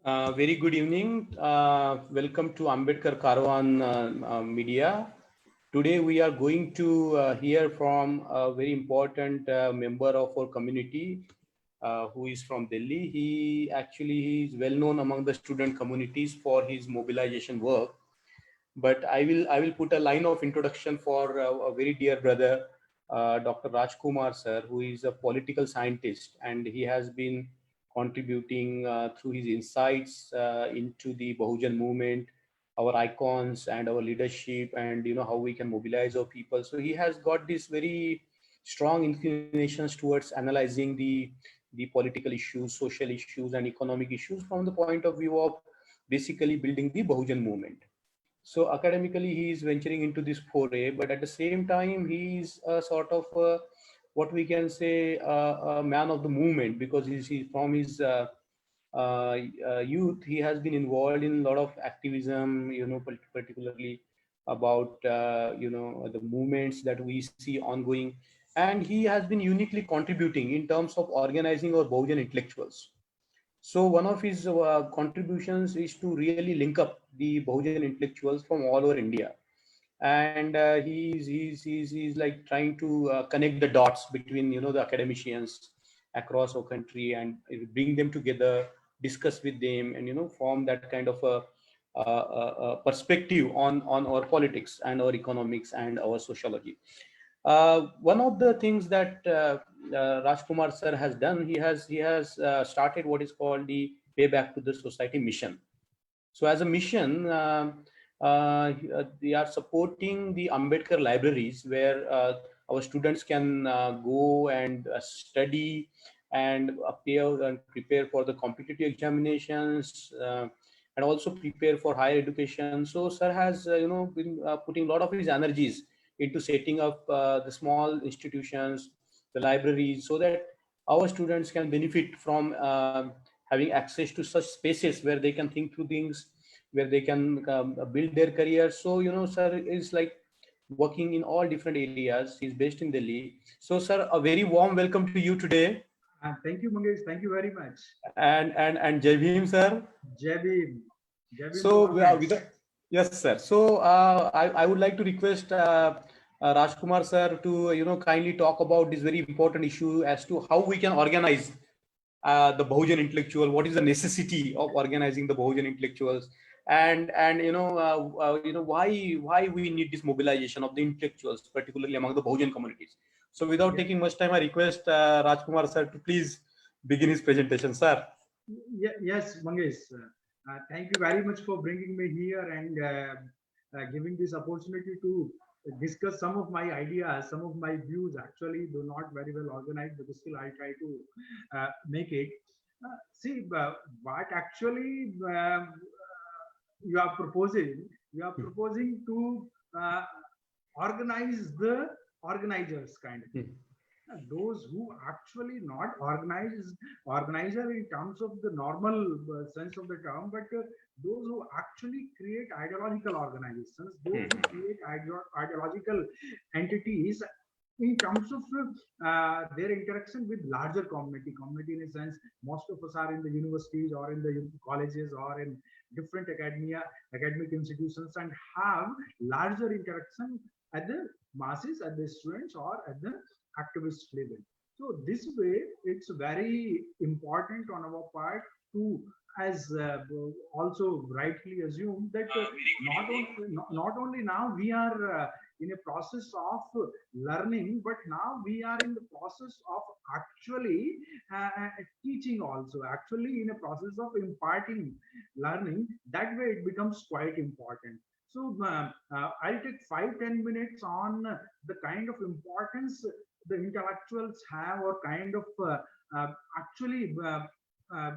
Very good evening. Welcome to Ambedkar Caravan Media. Today we are going to hear from a very important member of our community who is from Delhi. He is well known among the student communities for his mobilization work. But I will put a line of introduction for a very dear brother, Dr. Rajkumar sir, who is a political scientist, and he has been contributing through his insights into the Bahujan movement, our icons and our leadership, and how we can mobilize our people. So he has got this very strong inclinations towards analyzing the political issues, social issues, and economic issues from the point of view of basically building the Bahujan movement. So academically, he is venturing into this foray, but at the same time, he is a sort of what we can say a man of the movement, because he's from his youth. He has been involved in a lot of activism, particularly about the movements that we see ongoing, and he has been uniquely contributing in terms of organizing our Bahujan intellectuals. So one of his contributions is to really link up the Bahujan intellectuals from all over India, and he's like trying to connect the dots between the academicians across our country and bring them together, discuss with them, and form that kind of a perspective on our politics and our economics and our sociology. One of the things that Rajkumar sir has done, he has started what is called the Pay Back to the Society mission. So as a mission, they are supporting the Ambedkar libraries where our students can go and study and appear and prepare for the competitive examinations, and also prepare for higher education. So sir has been putting a lot of his energies into setting up the small institutions, the libraries, so that our students can benefit from having access to such spaces where they can think through things, where they can build their career. So sir is like working in all different areas. He's based in Delhi. So sir, a very warm welcome to you today. Thank you, Mangesh. Thank you very much. And Jai Bhim, sir. Jai Bhim. Jai Bhim to So all friends. yes, sir. So I would like to request Rajkumar sir to kindly talk about this very important issue as to how we can organize the Bahujan intellectual. What is the necessity of organizing the Bahujan intellectuals, and why we need this mobilization of the intellectuals, particularly among the Bahujan communities. So without Yeah. taking much time, I request Rajkumar sir to please begin his presentation, sir. Yes, Mangesh. Thank you very much for bringing me here and giving this opportunity to discuss some of my ideas, some of my views. Actually, though not very well organized, but still I try to make it. See, what actually you are proposing? You are proposing to uh, organize the organizers kind of thing. Those who actually not organizer in terms of the normal sense of the term, but those who actually create ideological organizations, those who create ideological entities in terms of their interaction with larger community in a sense. Most of us are in the universities or in the colleges or in different academic institutions and have larger interaction at the masses, at the students or at the activist level. So this way, it's very important on our part to, as also rightly assumed, that not only now we are in a process of learning, but now we are in the process of actually teaching also, actually in a process of imparting learning. That way, it becomes quite important. So I'll take 5-10 minutes on the kind of importance the intellectuals have or kind of actually uh,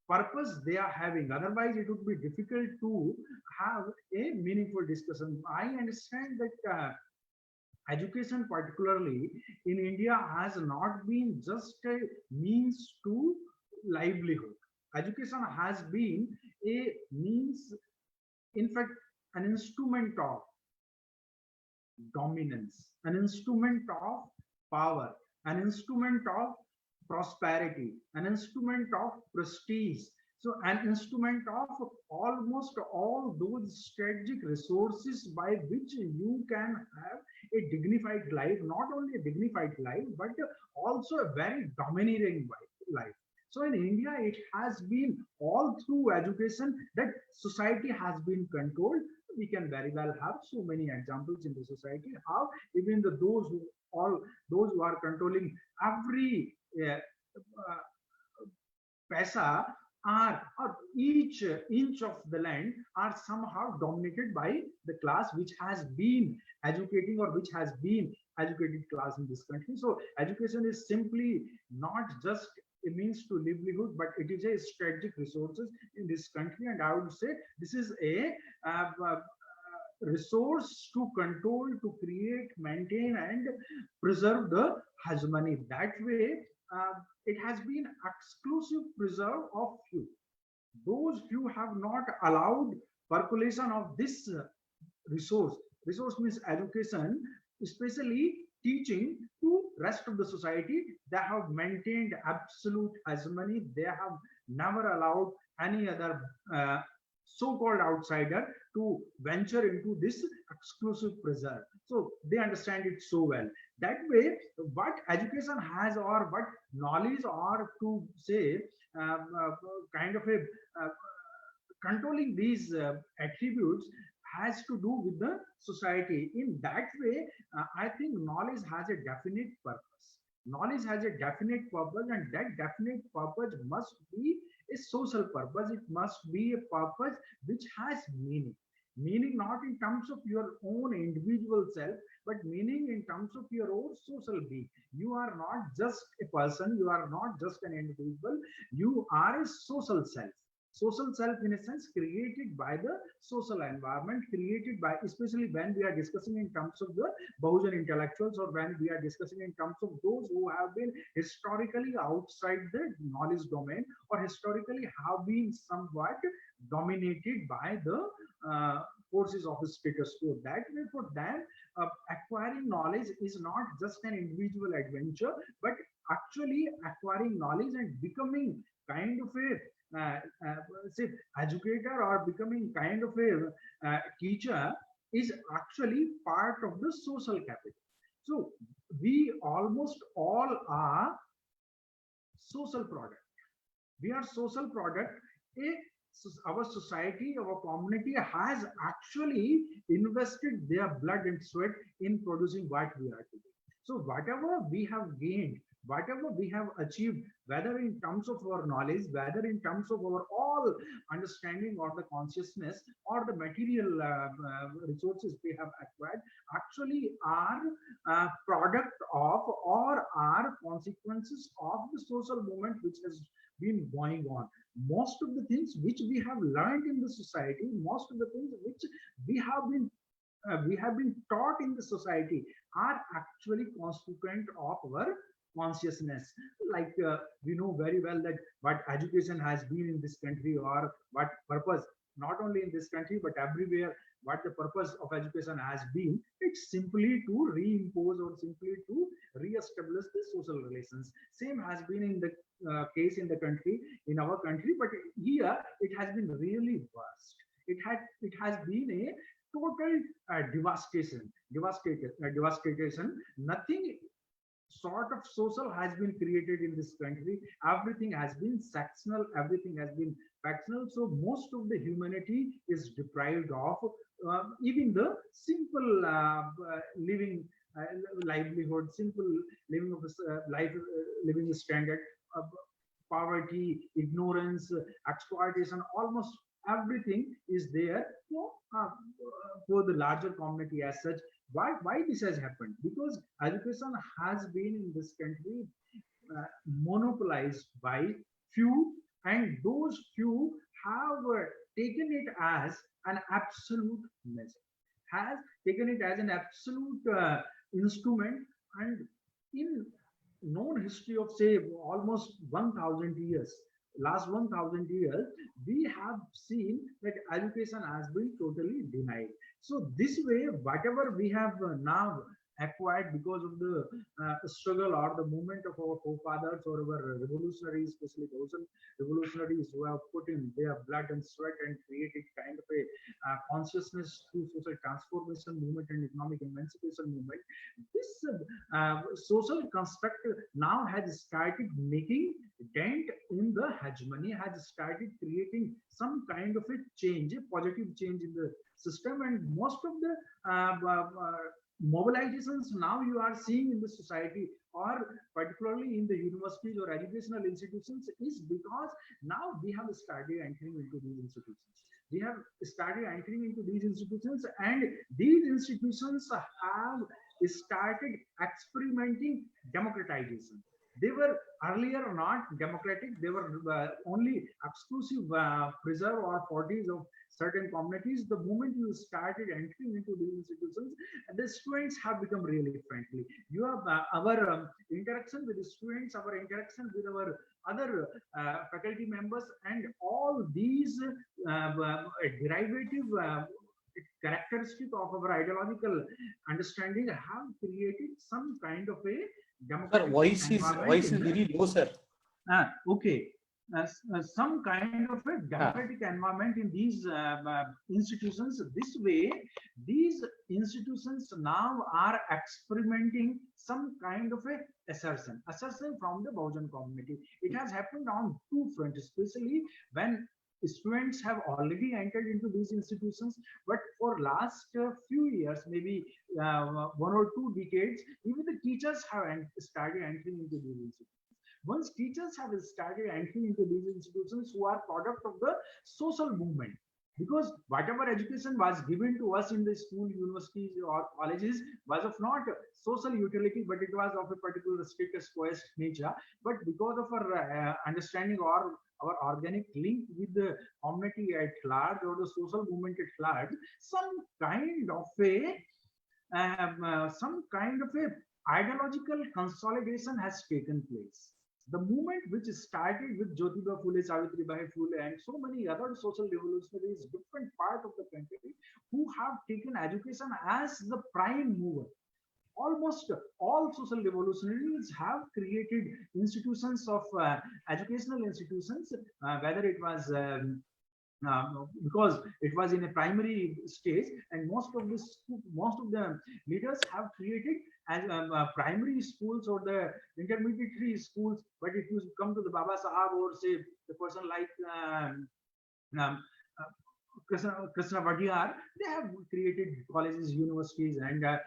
purpose they are having. Otherwise, it would be difficult to have a meaningful discussion. I understand that education, particularly in India, has not been just a means to livelihood. Education has been a means, in fact, an instrument of dominance, an instrument of power, an instrument of prosperity, an instrument of prestige. So an instrument of almost all those strategic resources by which you can have a dignified life, not only a dignified life, but also a very domineering life. So in India, it has been all through education that society has been controlled. We can very well have so many examples in the society how even those who are controlling every paisa are or each inch of the land are somehow dominated by the class which has been educating or which has been educated class in this country. So education is simply not just a means to livelihood, but it is a strategic resources in this country. And I would say this is a resource to control, to create, maintain, and preserve the hegemony. That way, it has been exclusive preserve of few. Those few have not allowed percolation of this resource. Resource means education, especially teaching to rest of the society. They have maintained absolute hegemony. They have never allowed any other so-called outsider to venture into this exclusive preserve. So they understand it so well. That way, what education has or what knowledge or to say kind of a controlling these attributes has to do with the society. In that way, I think knowledge has a definite purpose. Knowledge has a definite purpose, and that definite purpose must be a social purpose. It must be a purpose which has meaning. Meaning not in terms of your own individual self, but meaning in terms of your own social being. You are not just a person, you are not just an individual, you are a social self. Social self in a sense created by the social environment, created by, especially when we are discussing in terms of the Bahujan intellectuals, or when we are discussing in terms of those who have been historically outside the knowledge domain, or historically have been somewhat dominated by the forces of the status quo. That way, for them, acquiring knowledge is not just an individual adventure, but actually acquiring knowledge and becoming kind of a say educator or becoming kind of a teacher is actually part of the social capital. So we almost all are social product. We are social product. Our society, our community has actually invested their blood and sweat in producing what we are today. So whatever we have gained, whatever we have achieved, whether in terms of our knowledge, whether in terms of our all understanding or the consciousness or the material resources we have acquired, actually are product of or are consequences of the social movement which has been going on. Most of the things which we have learned in the society, most of the things which we have been taught in the society are actually constituent of our consciousness. Like we know very well that what education has been in this country, or what purpose, not only in this country but everywhere, what the purpose of education has been, it's simply to reimpose or simply to re-establish the social relations. Same has been in the case in the country, in our country, but here it has been really worst. It has been a total devastation. Nothing sort of social has been created in this country. Everything has been sectional, everything has been factional. So most of the humanity is deprived of even the simple living livelihood, simple living of life, living standard. Poverty, ignorance, exploitation, almost everything is there for the larger community as such. Why this has happened? Because education has been in this country monopolized by few, and those few have taken it as an absolute measure, has taken it as an absolute instrument. And in known history of say almost 1000 years, last 1000 years, we have seen that education has been totally denied. So this way, whatever we have now acquired because of the struggle or the movement of our forefathers or our revolutionaries, especially those revolutionaries who have put in their blood and sweat and created kind of a consciousness through social transformation movement and economic emancipation movement. This social construct now has started making dent in the hegemony, has started creating some kind of a change, a positive change in the system, and most of the mobilizations now you are seeing in the society or particularly in the universities or educational institutions is because now we have started entering into these institutions. We have started entering into these institutions, and these institutions have started experimenting democratization. They were earlier not democratic. They were only exclusive preserve or parties of certain communities. The moment you started entering into these institutions, the students have become really friendly. You have our interaction with the students, our interaction with our other faculty members, and all these derivative characteristic of our ideological understanding have created some kind of a Sir, democratic voice environment is in very low, sir. okay. Some kind of a democratic environment in these institutions. This way, these institutions now are experimenting some kind of a assertion from the Bahujan community. It has happened on two fronts, especially when students have already entered into these institutions, but for last few years, maybe 1 or 2 decades, even the teachers have started entering into these institutions. Once teachers have started entering into these institutions who are product of the social movement, because whatever education was given to us in the school, universities or colleges was of not social utility, but it was of a particular status quo nature. But because of our understanding or our organic link with the community at large or the social movement at large, some kind of a ideological consolidation has taken place. The movement which started with Jyotiba Phule, Savitribai Phule, and so many other social revolutionaries, different part of the country, who have taken education as the prime mover. Almost all social revolutionaries have created institutions of educational institutions, whether it was because it was in a primary stage, and most of the leaders have created as primary schools or the intermediate schools. But if you come to the Baba Sahab or say the person like um, Krishna Vadiyar, they have created colleges, universities, and a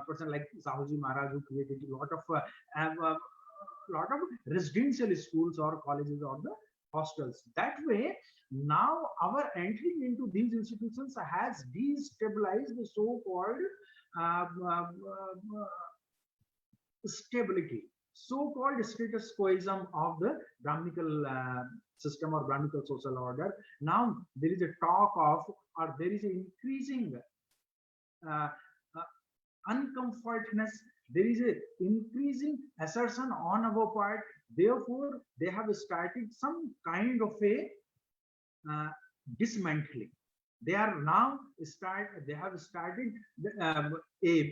person like Sahuji Maharaj who created lot of residential schools or colleges or the hostels. That way, now our entry into these institutions has destabilized the so-called uh, uh, stability, so-called status quoism of the Brahminical system or Brahminical social order. Now there is a talk of, or there is an increasing uh, uncomfortness. There is a increasing assertion on our part. Therefore, they have started some kind of a dismantling. They are now they have started a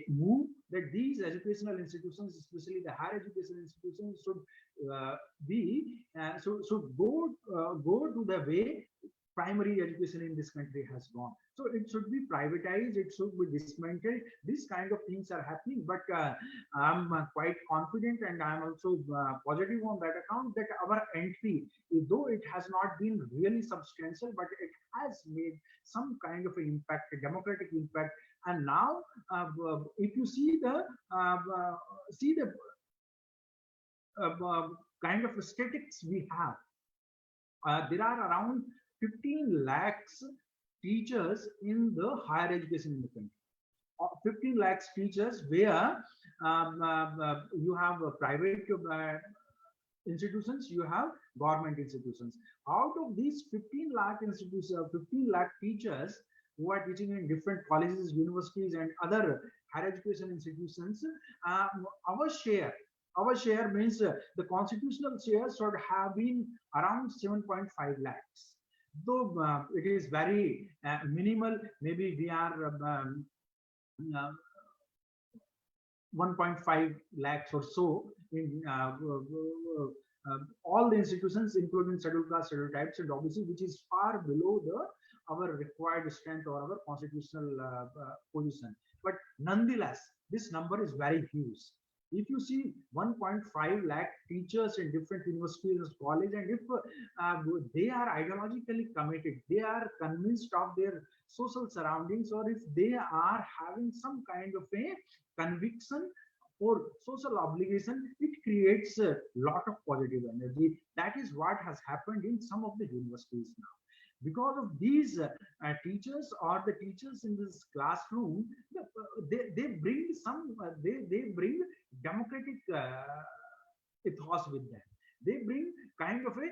move that these educational institutions, especially the higher education institutions, should should go to the way primary education in this country has gone. So it should be privatized, it should be dismantled. These kind of things are happening, but I'm quite confident, and I'm also positive on that account, that our entry, though it has not been really substantial, but it has made some kind of an impact, a democratic impact. And now, if you see the kind of statistics we have, there are around 15 lakhs teachers in the higher education in the country. 15 lakhs teachers, where you have private institutions, you have government institutions. Out of these 15 lakh institutions, 15 lakh teachers who are teaching in different colleges, universities, and other higher education institutions, our share means the constitutional share should have been around 7.5 lakhs. Though it is very minimal, maybe we are 1.5 lakhs or so in all the institutions, including scheduled caste, scheduled types, and obviously, which is far below the our required strength or our constitutional position. But nonetheless, this number is very huge. If you see 1.5 lakh teachers in different universities and college, and if they are ideologically committed, they are convinced of their social surroundings, or if they are having some kind of a conviction or social obligation, it creates a lot of positive energy. That is what has happened in some of the universities now. Because of these teachers or the teachers in this classroom, they bring some, they bring democratic ethos with them. They bring kind of a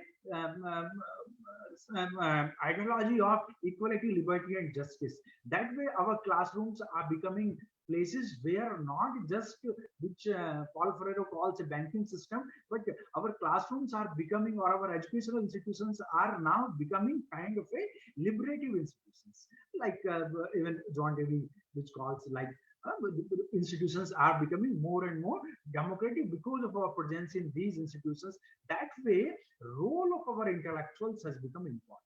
ideology of equality, liberty, and justice. That way, our classrooms are becoming places where not just which Paul Ferrero calls a banking system, but our classrooms are becoming, or our educational institutions are now becoming kind of a liberative institutions, like even John Dewey, which calls like institutions are becoming more and more democratic because of our presence in these institutions. That way, role of our intellectuals has become important.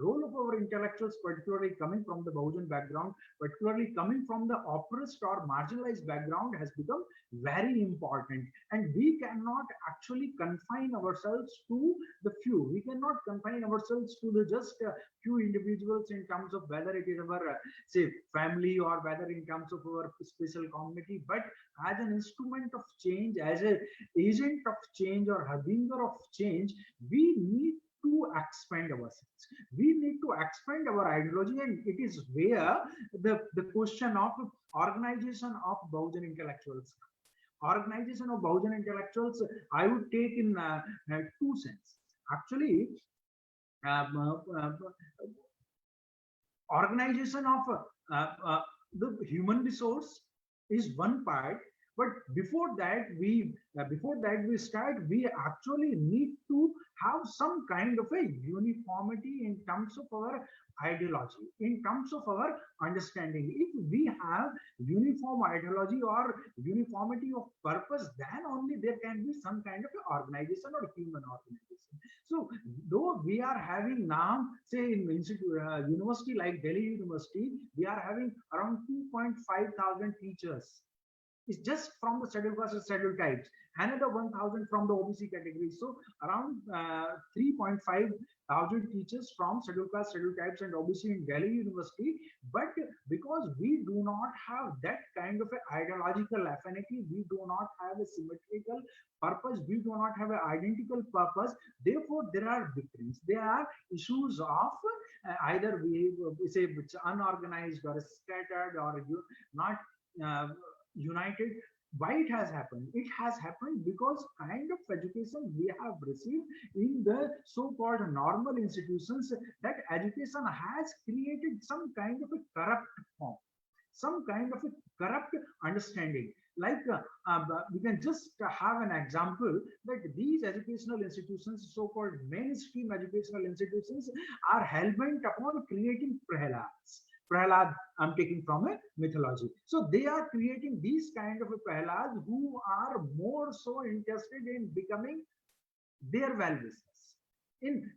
Role of our intellectuals, particularly coming from the Bahujan background, particularly coming from the oppressed or marginalized background, has become very important. And we cannot actually confine ourselves to the few. We cannot confine ourselves to the just few individuals in terms of whether it is our, say, family, or whether in terms of our special community, but as an instrument of change, as an agent of change or harbinger of change, we need to expand ourselves. We need to expand our ideology, and it is where the question of organization of Bahujan intellectuals. Organization of Bahujan intellectuals, I would take in two sense. Actually, organization of the human resource is one part, but before that we start, we actually need to have some kind of a uniformity in terms of our ideology, in terms of our understanding. If we have uniform ideology or uniformity of purpose, then only there can be some kind of organization or human organization. So though we are having now, say in university like Delhi University, we are having around 2.5 thousand teachers. It's just from the scheduled caste and scheduled types, another 1,000 from the OBC category. So around 3.5 thousand teachers from scheduled caste, scheduled types, and OBC in Delhi University. But because we do not have that kind of an ideological affinity, we do not have a symmetrical purpose, we do not have an identical purpose. Therefore, there are differences. There are issues of either we say it's unorganized or scattered or not. United. Why it has happened? It has happened because kind of education we have received in the so-called normal institutions, that education has created some kind of a corrupt form, some kind of a corrupt understanding. Like we can just have an example that these educational institutions, so-called mainstream educational institutions, are hell-bent upon creating Prahalads. Prahlad, I'm taking from a mythology. So they are creating these kind of a Prahlad who are more so interested in becoming their well-wishers, in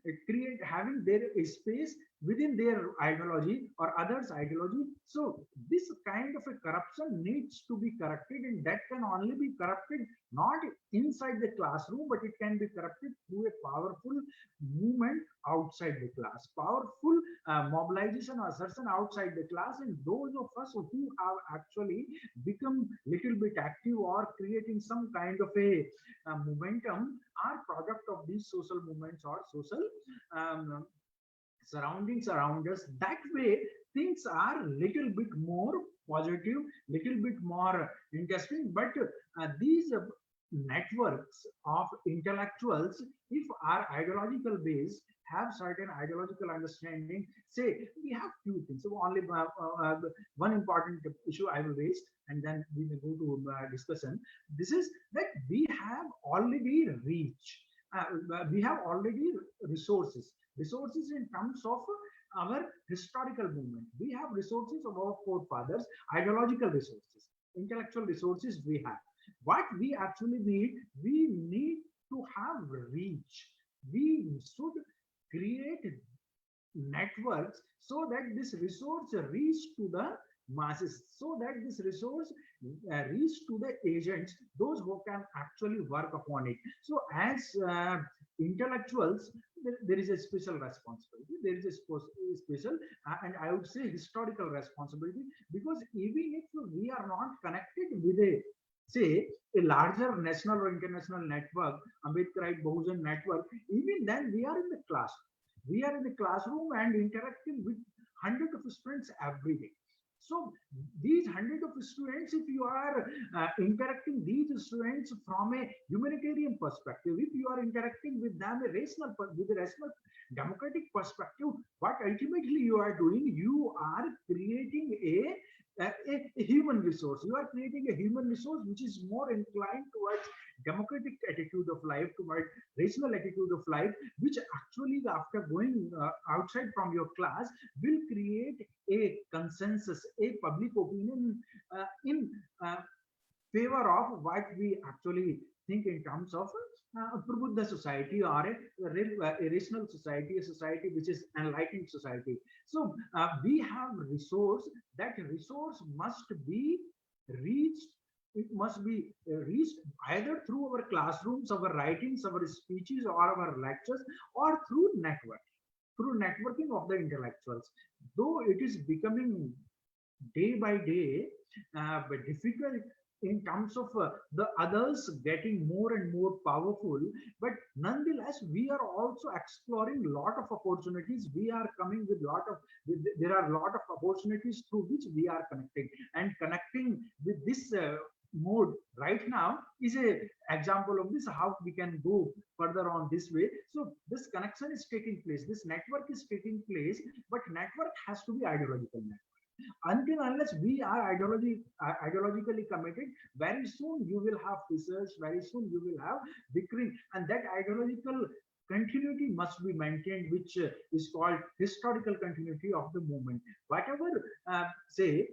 having their space within their ideology or others' ideology. So this kind of a corruption needs to be corrected, and that can only be corrupted not inside the classroom, but it can be corrected through a powerful movement outside the class, powerful mobilization or assertion outside the class. And those of us who have actually become little bit active or creating some kind of a momentum are product of these social movements or social surroundings around us. That way, things are little bit more positive, little bit more interesting. But these networks of intellectuals, if our ideological base have certain ideological understanding, say we have few things. So only one important issue I will raise, and then we may go to discussion. This is that we have already reached, we have already resources in terms of our historical movement. We have resources of our forefathers, ideological resources. intellectual resources we have. What we actually need, we need to have reach. We should create networks so that this resource reach to the masses, so that this resource reach to the agents, those who can actually work upon it. So as intellectuals, there is a special responsibility, there is a special and I would say historical responsibility, because even if we are not connected with a, say, a larger national or international network, Ambedkarite Bahujan network, even then we are in the class, we are in the classroom and interacting with hundreds of students every day. So these hundreds of students, if you are interacting these students from a humanitarian perspective, if you are interacting with them with a rational democratic perspective, what ultimately you are doing, you are creating a human resource. You are creating a human resource which is more inclined towards democratic attitude of life, towards rational attitude of life, which actually after going outside from your class will create a consensus, a public opinion in favor of what we actually think in terms of Prabuddha society, or a rational society, a society which is enlightened society. So we have resource, that resource must be reached, it must be reached either through our classrooms, our writings, our speeches, or our lectures, or through networking of the intellectuals. Though it is becoming day by day but difficult in terms of the others getting more and more powerful, but nonetheless we are also exploring a lot of opportunities. We are coming with there are a lot of opportunities through which we are connecting, and connecting with this mode right now is a example of this, how we can go further on this way. So this connection is taking place, this network is taking place, but network has to be ideological network. Until unless we are ideologically committed, very soon you will have research, very soon you will have bickering, and that ideological continuity must be maintained, which is called historical continuity of the movement. Whatever say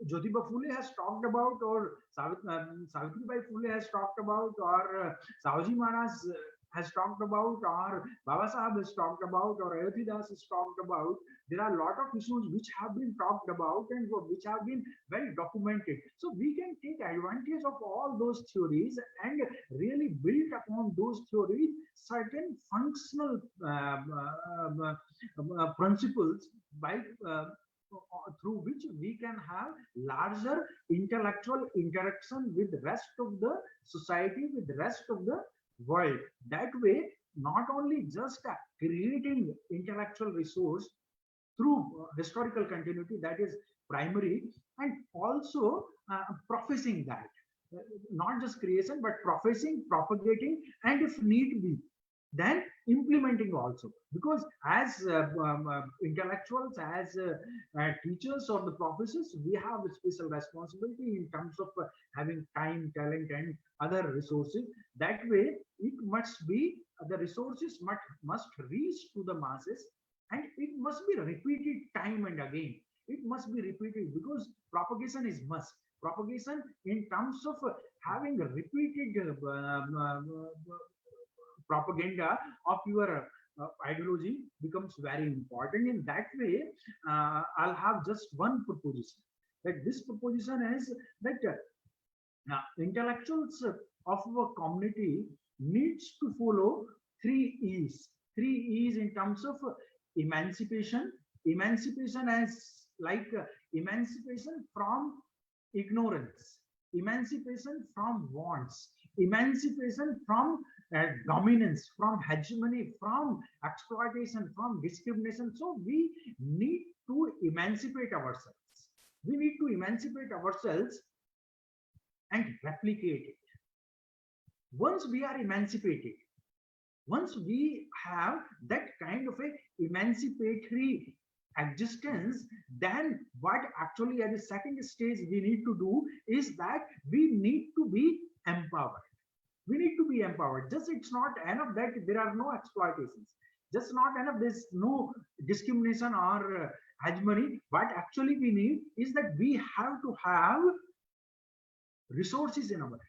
Jyotiba Phule has talked about, or Savitribai Phule has talked about, or Savji Maharaj has talked about, or Baba Sahib has talked about, or Ayodhya Das has talked about. There are a lot of issues which have been talked about and which have been well documented. So we can take advantage of all those theories and really build upon those theories certain functional principles by through which we can have larger intellectual interaction with the rest of the society, with the rest of the world. That way, not only just creating intellectual resource through historical continuity, that is primary, and also professing that, not just creation, but professing, propagating, and if need be, then implementing also. Because as intellectuals, as teachers or the professors, we have a special responsibility in terms of having time, talent, and other resources. That way, it must be, the resources must reach to the masses, and it must be repeated time and again. It must be repeated, because propagation is must. Propagation in terms of having repeated propaganda of your ideology becomes very important. In that way, I'll have just one proposition. That this proposition is that intellectuals of our community needs to follow three E's. Three E's in terms of emancipation. Emancipation as like emancipation from ignorance, emancipation from wants, emancipation from dominance, from hegemony, from exploitation, from discrimination. So we need to emancipate ourselves. We need to emancipate ourselves and replicate it. Once we are emancipated, once we have that kind of a emancipatory existence, then what actually at the second stage we need to do is that we need to be empowered. We need to be empowered. Just it's not enough that there are no exploitations. Just not enough, there's no discrimination or hegemony. What actually we need is that we have to have resources in our hand.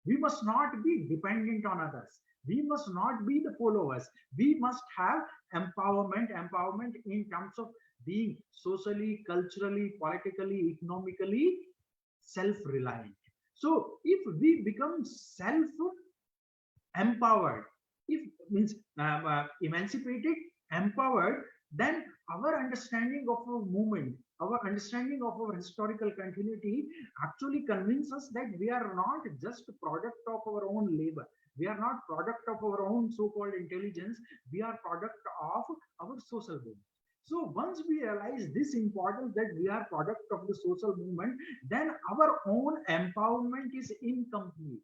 We must not be dependent on others. We must not be the followers. We must have empowerment in terms of being socially, culturally, politically, economically self-reliant. So if we become self-empowered, if means emancipated, empowered, then our understanding of our movement, our understanding of our historical continuity actually convinces us that we are not just a product of our own labor. We are not product of our own so-called intelligence. We are product of our social movement. So once we realize this importance that we are product of the social movement, then our own empowerment is incomplete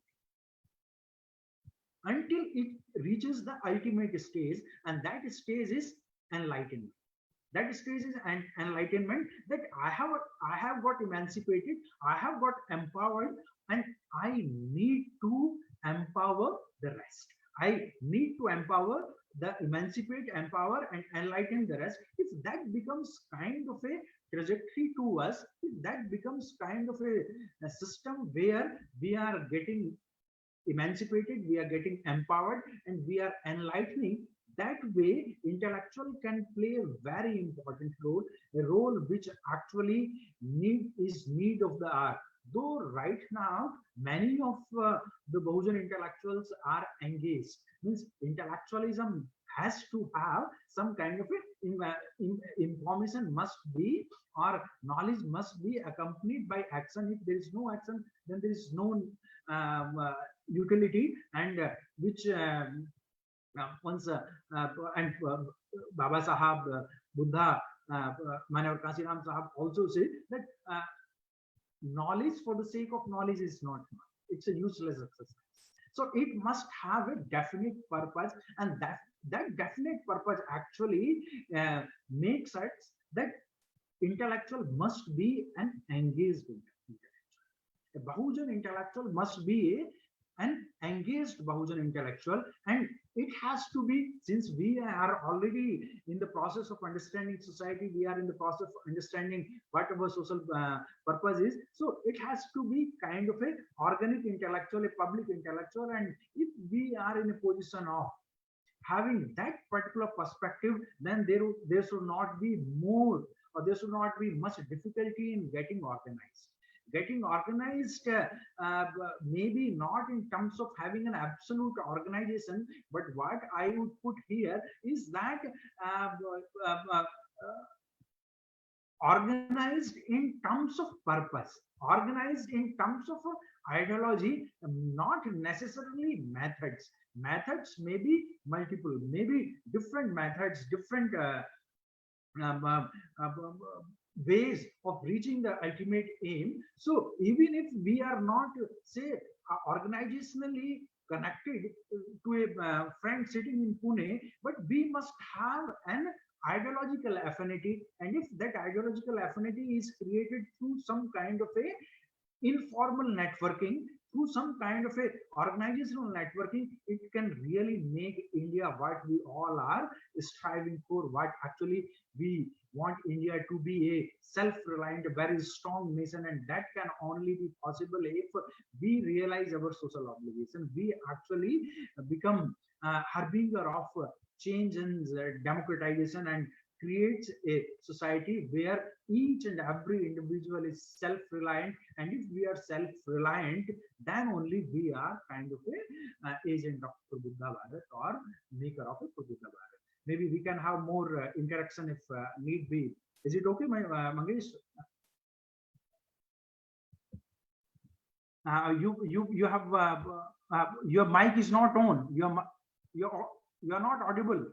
until it reaches the ultimate stage, and that stage is enlightenment. That stage is an enlightenment, that I have got emancipated, I have got empowered, and I need to empower the rest. I need to empower the emancipate, empower, and enlighten the rest. If that becomes kind of a trajectory to us, if that becomes kind of a system where we are getting emancipated, we are getting empowered, and we are enlightening, that way intellectual can play a very important role, a role which actually is need of the hour. Though right now many of the Bahujan intellectuals are engaged, means intellectualism has to have some kind of information must be, or knowledge must be accompanied by action. If there is no action, then there is no utility, and which once and Baba Sahab, Buddha, Manavar Kasiram Sahab also say that knowledge for the sake of knowledge is not knowledge. It's a useless exercise. So it must have a definite purpose, and that definite purpose actually makes us that intellectual must be an engaged intellectual. A Bahujan intellectual must be an engaged Bahujan intellectual, and it has to be, since we are already in the process of understanding society, we are in the process of understanding what our social purpose is. So it has to be kind of a organic intellectual, a public intellectual, and if we are in a position of having that particular perspective, then there should not be more, or there should not be much difficulty in getting organized. Getting organized, maybe not in terms of having an absolute organization, but what I would put here is that organized in terms of purpose, organized in terms of ideology, not necessarily methods. Methods may be multiple, maybe different methods, different ways of reaching the ultimate aim. So even if we are not, say, organizationally connected to a friend sitting in Pune, but we must have an ideological affinity, and if that ideological affinity is created through some kind of a informal networking, through some kind of a organizational networking, it can really make India what we all are striving for, what actually we want India to be a self-reliant, very strong nation, and that can only be possible if we realize our social obligation. We actually become harbinger of change and democratization, and creates a society where each and every individual is self-reliant, and if we are self-reliant, then only we are kind of a agent of Prabuddha Bharat, or maker of a Prabuddha Bharat. Maybe we can have more interaction if need be. Is it okay, Mangesh? You have your mic is not on. You are not audible.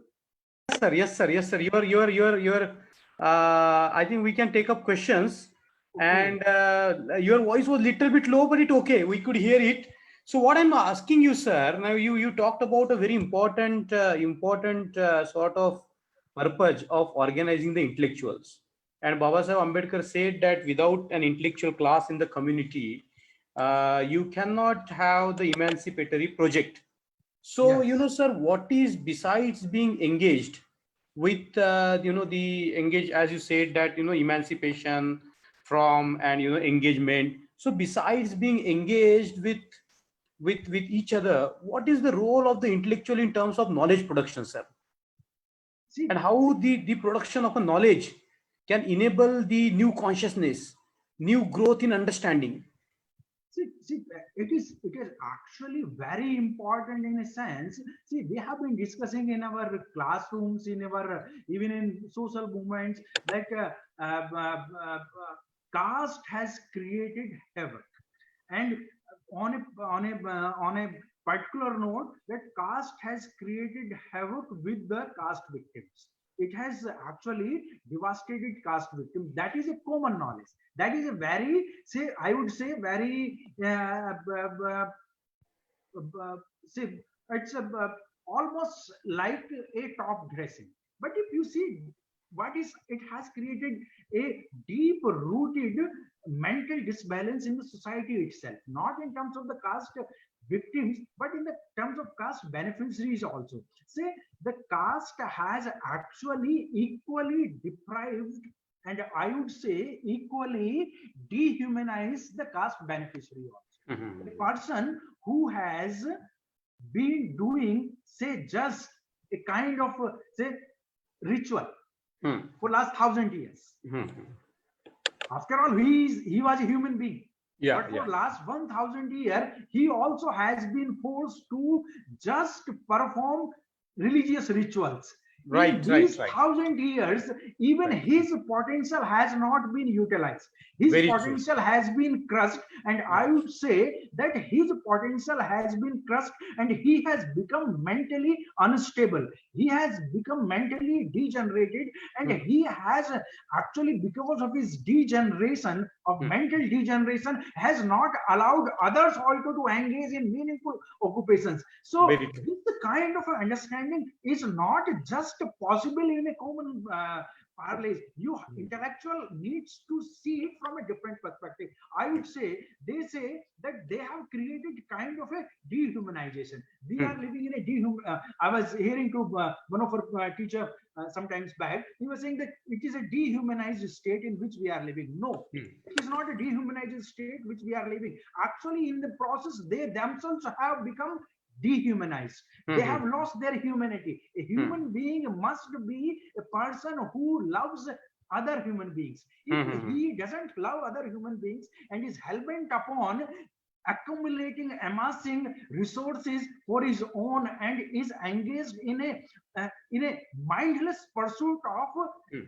Yes, sir. You're. I think we can take up questions, okay. And your voice was little bit low, but it's okay. We could hear it. So what I'm asking you, sir, now you talked about a very important sort of purpose of organizing the intellectuals. And Baba Sahib Ambedkar said that without an intellectual class in the community, you cannot have the emancipatory project. So, yes, sir, what is, besides being engaged, with the engage, as you said, that emancipation from and engagement. So besides being engaged with each other, what is the role of the intellectual in terms of knowledge production, sir? See, And how the production of a knowledge can enable the new consciousness, new growth in understanding? it is actually very important in a sense. See, we have been discussing in our classrooms, in our even in social movements, like caste has created havoc, and on a particular note, that caste has created havoc with the caste victims. It has actually devastated caste victims. That is a common knowledge. That is a very, say, I would say, very see, it's almost like a top dressing. But if you see what is, it has created a deep rooted mental disbalance in the society itself, not in terms of the caste victims, but in the terms of caste beneficiaries also. Say the caste has actually equally deprived, and I would say equally dehumanized the caste beneficiary also. Mhm. The person who has been doing, say, just a kind of say ritual Hmm. for last 1,000 years. Mhm. After all, he was a human being. Yeah, But for yeah. last 1,000 years, he also has been forced to just perform religious rituals. In Right, right, these right, 1,000 years, even right. his potential has not been utilized. His Very true. potential has been crushed, and I would say that his potential has been crushed, and he has become mentally unstable. He has become mentally degenerated, and Hmm. he has actually, because of his degeneration, of Hmm. mental degeneration, has not allowed others also to engage in meaningful occupations. So Very true. this kind of understanding is not just possible in a common parlays. You Hmm. intellectual needs to see it from a different perspective. I would say, they say that they have created kind of a dehumanization. We are Hmm. living in a I was hearing to one of our teacher sometimes back. He was saying that it is a dehumanized state in which we are living. No, Hmm. it is not a dehumanized state which we are living. Actually, in the process, they themselves have become dehumanized. They Hmm. have lost their humanity. A Hmm. human being must be a person who loves other human beings. If Hmm. Hmm. he doesn't love other human beings and is hell-bent upon accumulating, amassing resources for his own, and is engaged in a mindless pursuit of Hmm.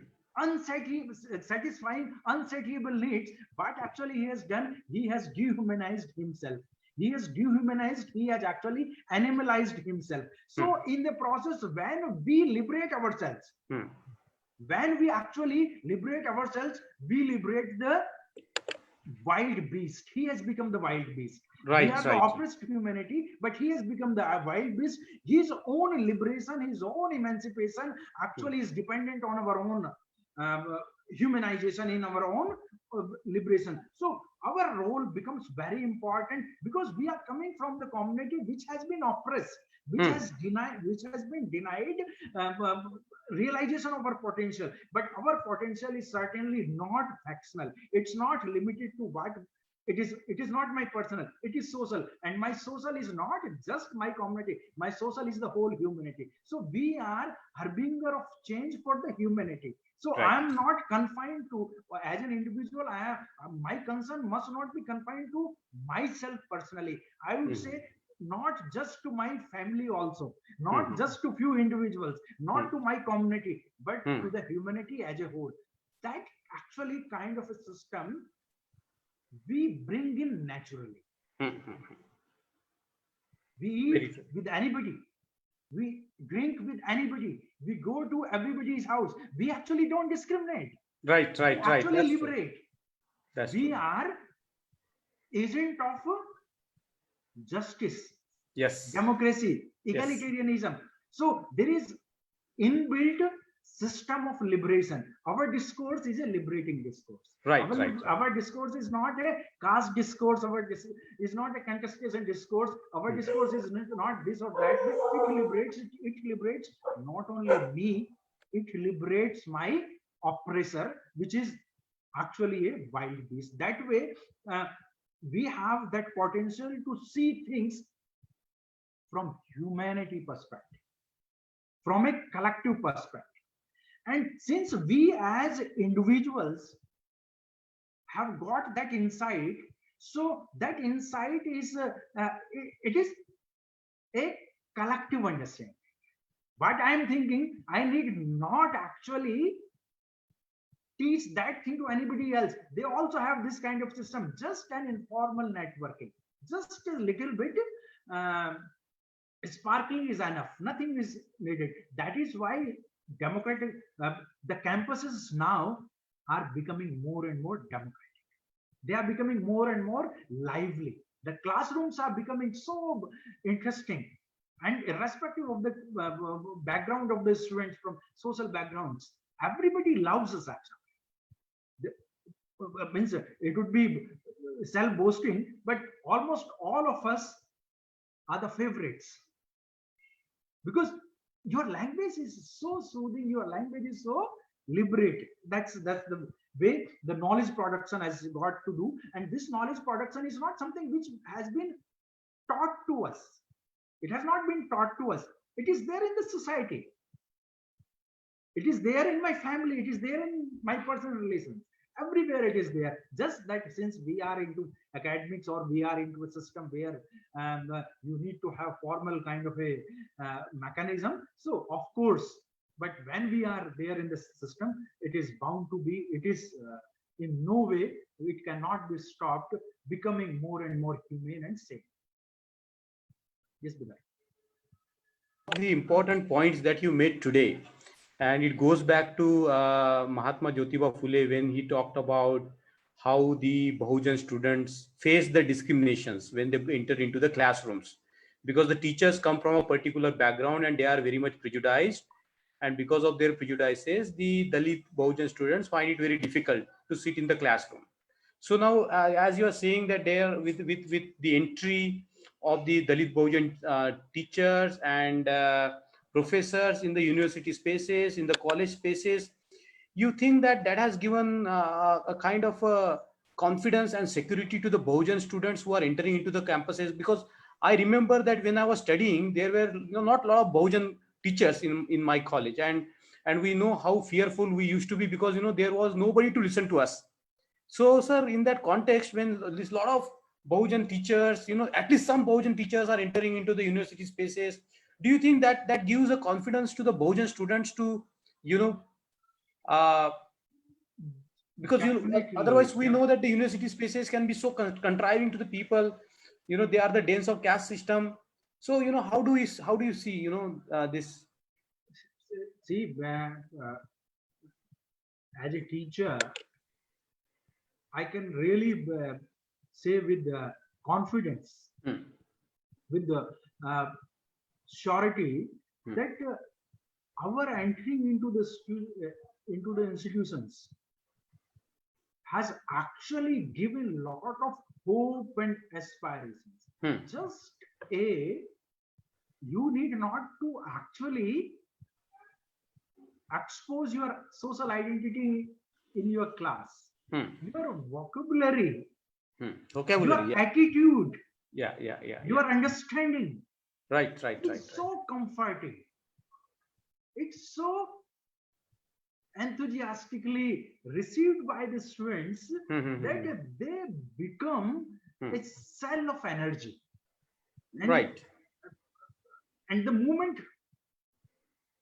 satisfying unsatiable needs, what actually he has done, he has dehumanized himself. He has dehumanized, he has actually animalized himself. So Hmm. in the process, when we liberate ourselves, Hmm. when we actually liberate ourselves, we liberate the wild beast. He has become the wild beast. We Right, are the right. oppressed humanity, but he has become the wild beast. His own liberation, his own emancipation Hmm. actually is dependent on our own humanization, in our own liberation. So our role becomes very important, because we are coming from the community which has been oppressed, Hmm. which has been denied um, um, realization of our potential. But our potential is certainly not factional. It's not limited to what it is not my personal, it is social, and my social is not just my community, my social is the whole humanity. So we are harbinger of change for the humanity. So Right. I'm not confined to, as an individual, my concern must not be confined to myself personally. I would Hmm. say not just to my family also, not Hmm. just to few individuals, not Hmm. to my community, but to Hmm. the humanity as a whole. That actually kind of a system we bring in naturally. Hmm. Hmm. We Very eat true. with anybody, we drink with anybody, we go to everybody's house. We actually don't discriminate. Right, We right, right. actually That's true. liberate. That's We true. are agent of justice, Yes. democracy, Yes. egalitarianism. So there is inbuilt system of liberation. Our discourse is a liberating discourse. Right, right, right. Our discourse is not a caste discourse. Is not a contestation discourse. Our Hmm. discourse is not this or that. It liberates. It liberates not only me. it liberates my oppressor, which is actually a wild beast. That way, we have that potential to see things from humanity perspective, from a collective perspective. And since we as individuals have got that insight, so that insight is it is a collective understanding. But I am thinking I need not actually teach that thing to anybody else. They also have this kind of system, just an informal networking, just a little bit uh, sparkling is enough, nothing is needed. That is why democratic the campuses now are becoming more and more democratic. They are becoming more and more lively. The classrooms are becoming so interesting, and irrespective of the background of the students, from social backgrounds, everybody loves us actually. Means it would be self-boasting, but almost all of us are the favorites, because your language is so soothing, your language is so liberating. That's the way the knowledge production has got to do. And this knowledge production is not something which has been taught to us. It has not been taught to us. It is there in the society. It is there in my family. It is there in my personal relations. Everywhere it is there. Just that since we are into academics, or we are into a system where you need to have formal kind of a mechanism. So of course, but when we are there in the system, it is bound to be, it is in no way, it cannot be stopped becoming more and more humane and safe. Yes, Bilal. The important points that you made today, and it goes back to Mahatma Jyotiba Phule, when he talked about how the Bahujan students face the discriminations when they enter into the classrooms, because the teachers come from a particular background and they are very much prejudiced, and because of their prejudices, the Dalit Bahujan students find it very difficult to sit in the classroom. So now, as you are saying that there, with the entry of the Dalit Bahujan teachers and professors in the university spaces, in the college spaces, you think that that has given a kind of confidence and security to the Bahujan students who are entering into the campuses? Because I remember that when I was studying, there were not a lot of Bahujan teachers in my college, and we know how fearful we used to be, because there was nobody to listen to us. So, sir, in that context, when this lot of Bahujan teachers, at least some Bahujan teachers are entering into the university spaces, do you think that that gives a confidence to the Bahujan students to, uh, because otherwise we know that the university spaces can be so contriving to the people, they are the dens of caste system. So, how do you see, this? See, as a teacher, I can really say with confidence, with the surety, that our entering into the institutions has actually given a lot of hope and aspirations. Just you need not to actually expose your social identity in your class. Your vocabulary, your attitude, your understanding, right. So comforting. It's so enthusiastically received by the students that they become a cell of energy. And right. And the moment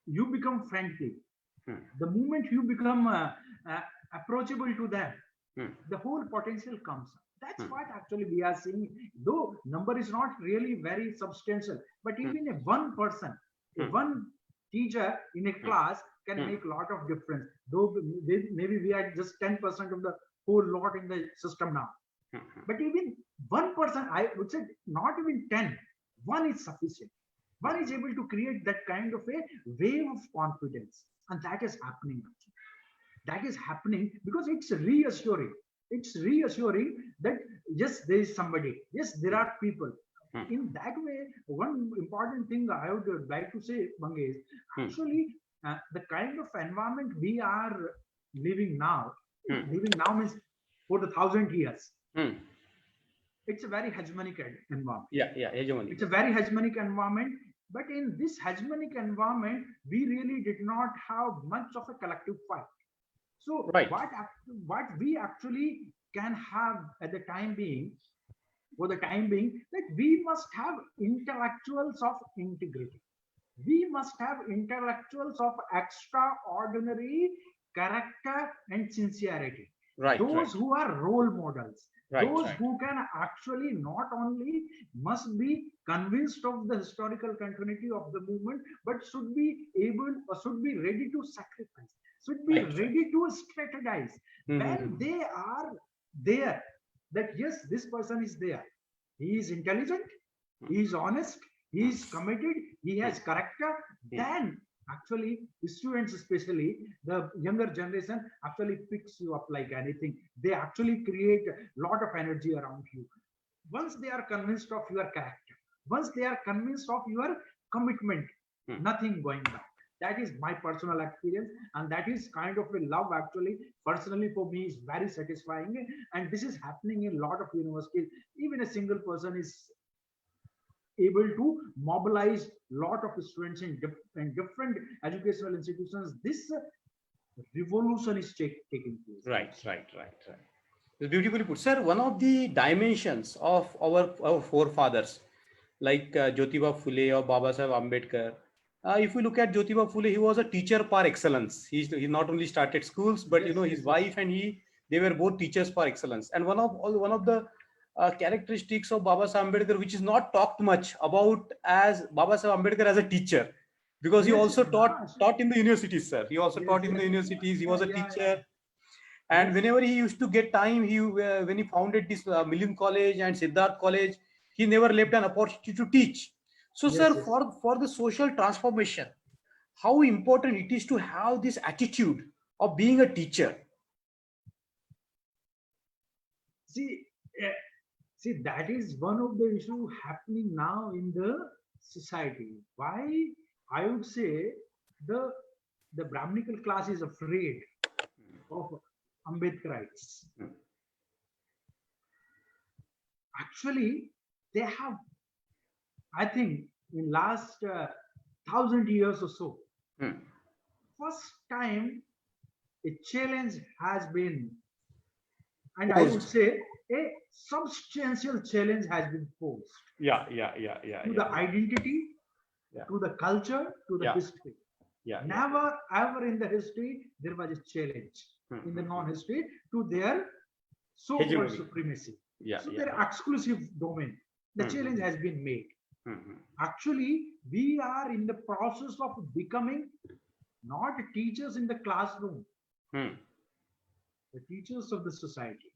you become friendly, the moment you become approachable to them, the whole potential comes. That's what actually we are seeing. Though number is not really very substantial, but even a one person, one teacher in a class can make a lot of difference. Though maybe we are just 10% of the whole lot in the system now. But even one person, I would say not even 10, one is sufficient. One is able to create that kind of a wave of confidence. And that is happening. That is happening because it's reassuring. It's reassuring that yes, there is somebody. Yes, there are people. In that way, one important thing I would like to say, Mangesh, actually, the kind of environment we are living now, Hmm. living now means for the 1,000 years, Hmm. it's a very hegemonic environment. Yeah, hegemony. It's a very hegemonic environment, but in this hegemonic environment, we really did not have much of a collective fight. So Right. what we actually can have at the time being, for the time being, that we must have intellectuals of integrity. We must have intellectuals of extraordinary character and sincerity. Right, Those right. who are role models, Right, those right. who can actually not only must be convinced of the historical continuity of the movement, but should be able or should be ready to sacrifice, should be Right, right. ready to strategize. Mhm. When they are there, that yes, this person is there, he is intelligent, he is honest, he is committed, he has character, then actually the students, especially the younger generation, actually picks you up like anything. They actually create a lot of energy around you. Once they are convinced of your character, once they are convinced of your commitment, nothing going back. That is my personal experience, and that is kind of a love actually personally for me is very satisfying. And this is happening in a lot of universities. Even a single person is able to mobilize lot of students in different educational institutions. This revolution is taking place. Right. It's beautifully put, sir. One of the dimensions of our forefathers, like Jyotiba Phule or Baba Saheb Ambedkar. If we look at Jyotiba Phule, he was a teacher par excellence. He not only started schools, but Yes, his wife and they were both teachers par excellence. And one of the characteristics of Baba Saheb Ambedkar, which is not talked much about, as Baba Saheb Ambedkar as a teacher, because he yes, also yes, taught in the universities, sir. He also yes, taught in the yes, universities. He was a yeah, teacher, and yes, whenever he used to get time, when he founded this Million College and Siddharth College, he never left an opportunity to teach. So, yes, sir, yes. for the social transformation, how important it is to have this attitude of being a teacher. See, see, that is one of the issue happening now in the society. Why I would say the the Brahminical class is afraid of Ambedkarites. Actually, they have, I think, in last 1,000 years or so, first time a challenge has been, and I would Posed. say a substantial challenge has been posed Yeah. to the identity, to the culture, to the history. Never ever in the history there was a challenge in the non-history to their so-called Hegemony. supremacy. So Yeah. their exclusive domain. The challenge has been made. Actually, we are in the process of becoming not teachers in the classroom, the teachers of the society,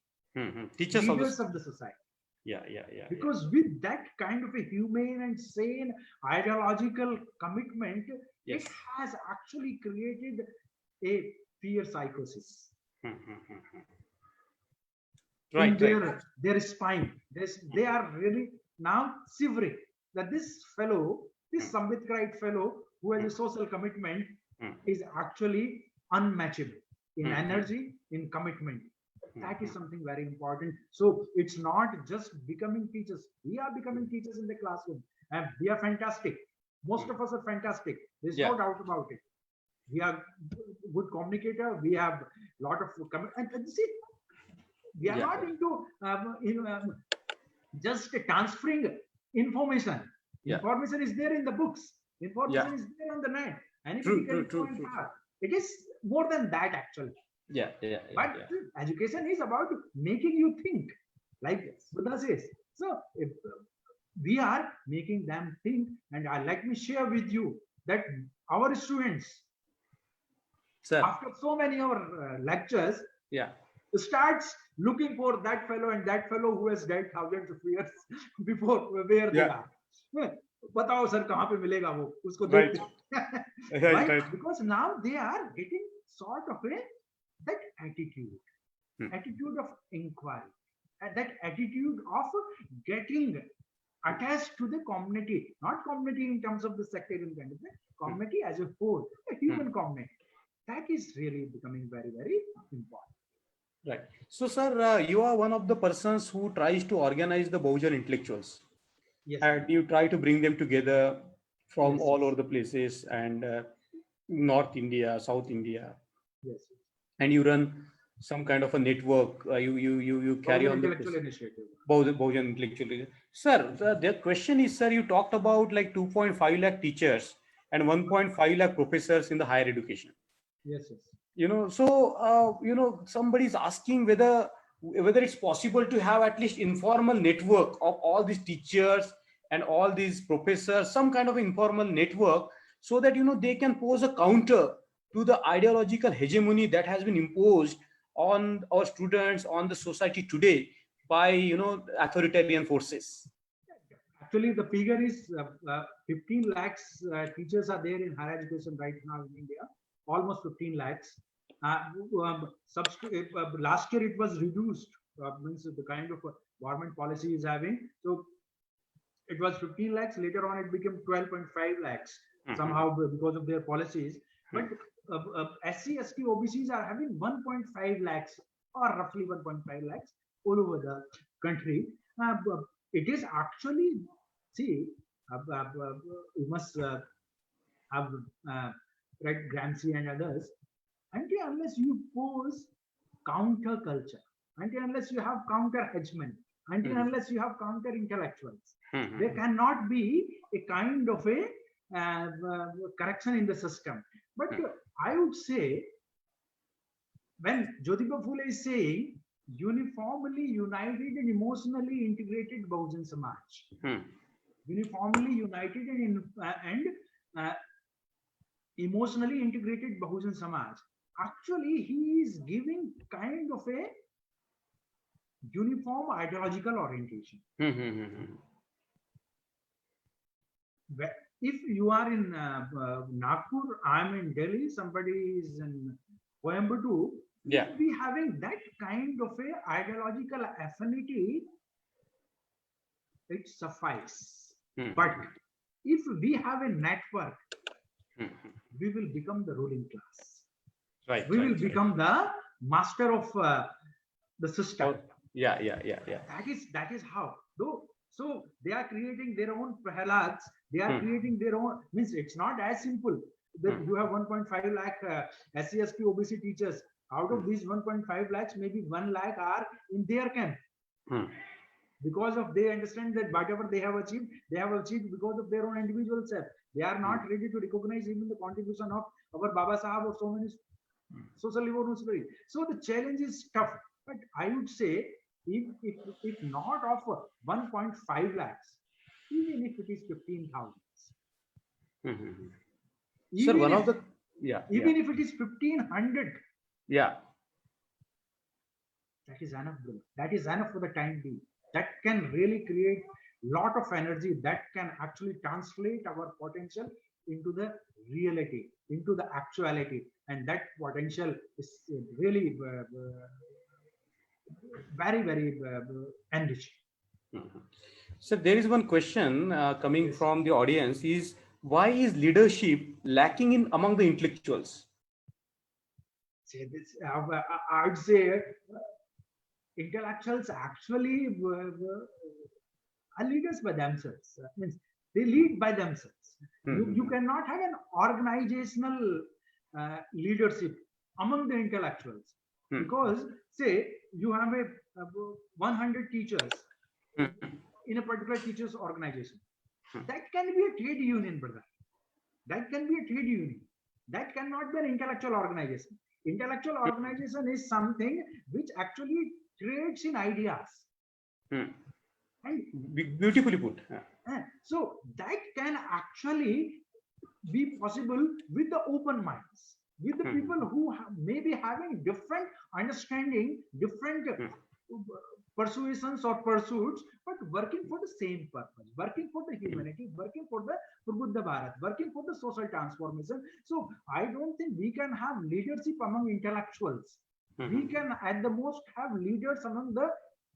Teachers leaders of the society. Yeah. Because with that kind of a humane and sane ideological commitment, Yes. it has actually created a fear psychosis in their spine. They are really now shivering that this fellow, this Sambitkarite fellow who has a social commitment is actually unmatchable in energy, in commitment. That is something very important. So it's not just becoming teachers. We are becoming teachers in the classroom, and we are fantastic. Most of us are fantastic. There's no doubt about it. We are good communicator. We have a lot of and see, we are not into just transferring information. Information is there in the books. Information is there on the net. Anybody can find out. It is more than that actually. But education is about making you think, like Buddha says. So if we are making them think, and let me share with you that our students, after so many of our lectures, starts looking for that fellow and that fellow who has died thousands of years before where they are. बताओ sir कहाँ पे मिलेगा वो उसको देखते right? Because now they are getting sort of that attitude of inquiry, and that attitude of getting attached to the community, not community in terms of the sectarian kind of thing, community as a whole, a human component. That is really becoming very, very important. Right. So, sir, you are one of the persons who tries to organize the Bahujan intellectuals, Yes. and you try to bring them together from Yes, all yes. over the places, and North India, South India, Yes. and you run some kind of a network. You carry Bahujan on Intellectual Initiative. Bahujan intellectual. Sir, the question is, sir, you talked about like 2.5 lakh teachers and 1.5 lakh professors in the higher education. Yes, yes. Somebody's asking whether it's possible to have at least informal network of all these teachers and all these professors, some kind of informal network, so that they can pose a counter to the ideological hegemony that has been imposed on our students, on the society today, by authoritarian forces. Actually, the figure is 15 lakhs teachers are there in higher education right now in India, almost 15 lakhs. Last year it was reduced, means the kind of government policy is having. So it was 15 lakhs, later on it became 12.5 lakhs somehow because of their policies. But SC, ST, OBCs are having 1.5 lakhs or roughly 1.5 lakhs all over the country. It is actually, see, you must have read Gramsci and others. Until unless you pose counter culture, until unless you have counter hegemony, until unless you have counter intellectuals, there cannot be a kind of a correction in the system. But I would say, when Jyotiba Phule is saying uniformly united and emotionally integrated Bahujan Samaj, uniformly united and emotionally integrated Bahujan Samaj, actually he is giving kind of a uniform ideological orientation. If you are in Nagpur, I am in Delhi, somebody is in Coimbatore, if we having that kind of a ideological affinity, it suffice. But if we have a network, we will become the ruling class. Right. We will become the master of the system. Yeah. That is how. So they are creating their own Prahalads. They are creating their own. Means it's not as simple that you have 1.5 lakh SC, ST, OBC teachers. Out of these 1.5 lakhs, maybe 1 lakh are in their camp. Because of they understand that whatever they have achieved because of their own individual self. They are not ready to recognize even the contribution of our Baba Sahab or so many social revolutionaries. So the challenge is tough. But I would say, if not of 1.5 lakhs, even if it is 15,000. Sir, one of the even if it is 1,500. Yeah. That is enough, bro. That is enough for the time being. That can really create lot of energy that can actually translate our potential into the reality, into the actuality, and that potential is really very, very enriching. So there is one question coming from the audience: is why is leadership lacking in among the intellectuals? I would say intellectuals actually are leaders by themselves. Means they lead by themselves. You cannot have an organizational leadership among the intellectuals, because say you have a 100 teachers in a particular teachers organization. That can be a trade union, brother. That can be a trade union. That cannot be an intellectual organization. Intellectual organization is something which actually trades in ideas. And beautifully put. So that can actually be possible with the open minds, with the people who may be having different understanding, different persuasions or pursuits, but working for the same purpose, working for the humanity, working for the Prabuddha Bharat, working for the social transformation. So I don't think we can have leadership among intellectuals. We can at the most have leaders among the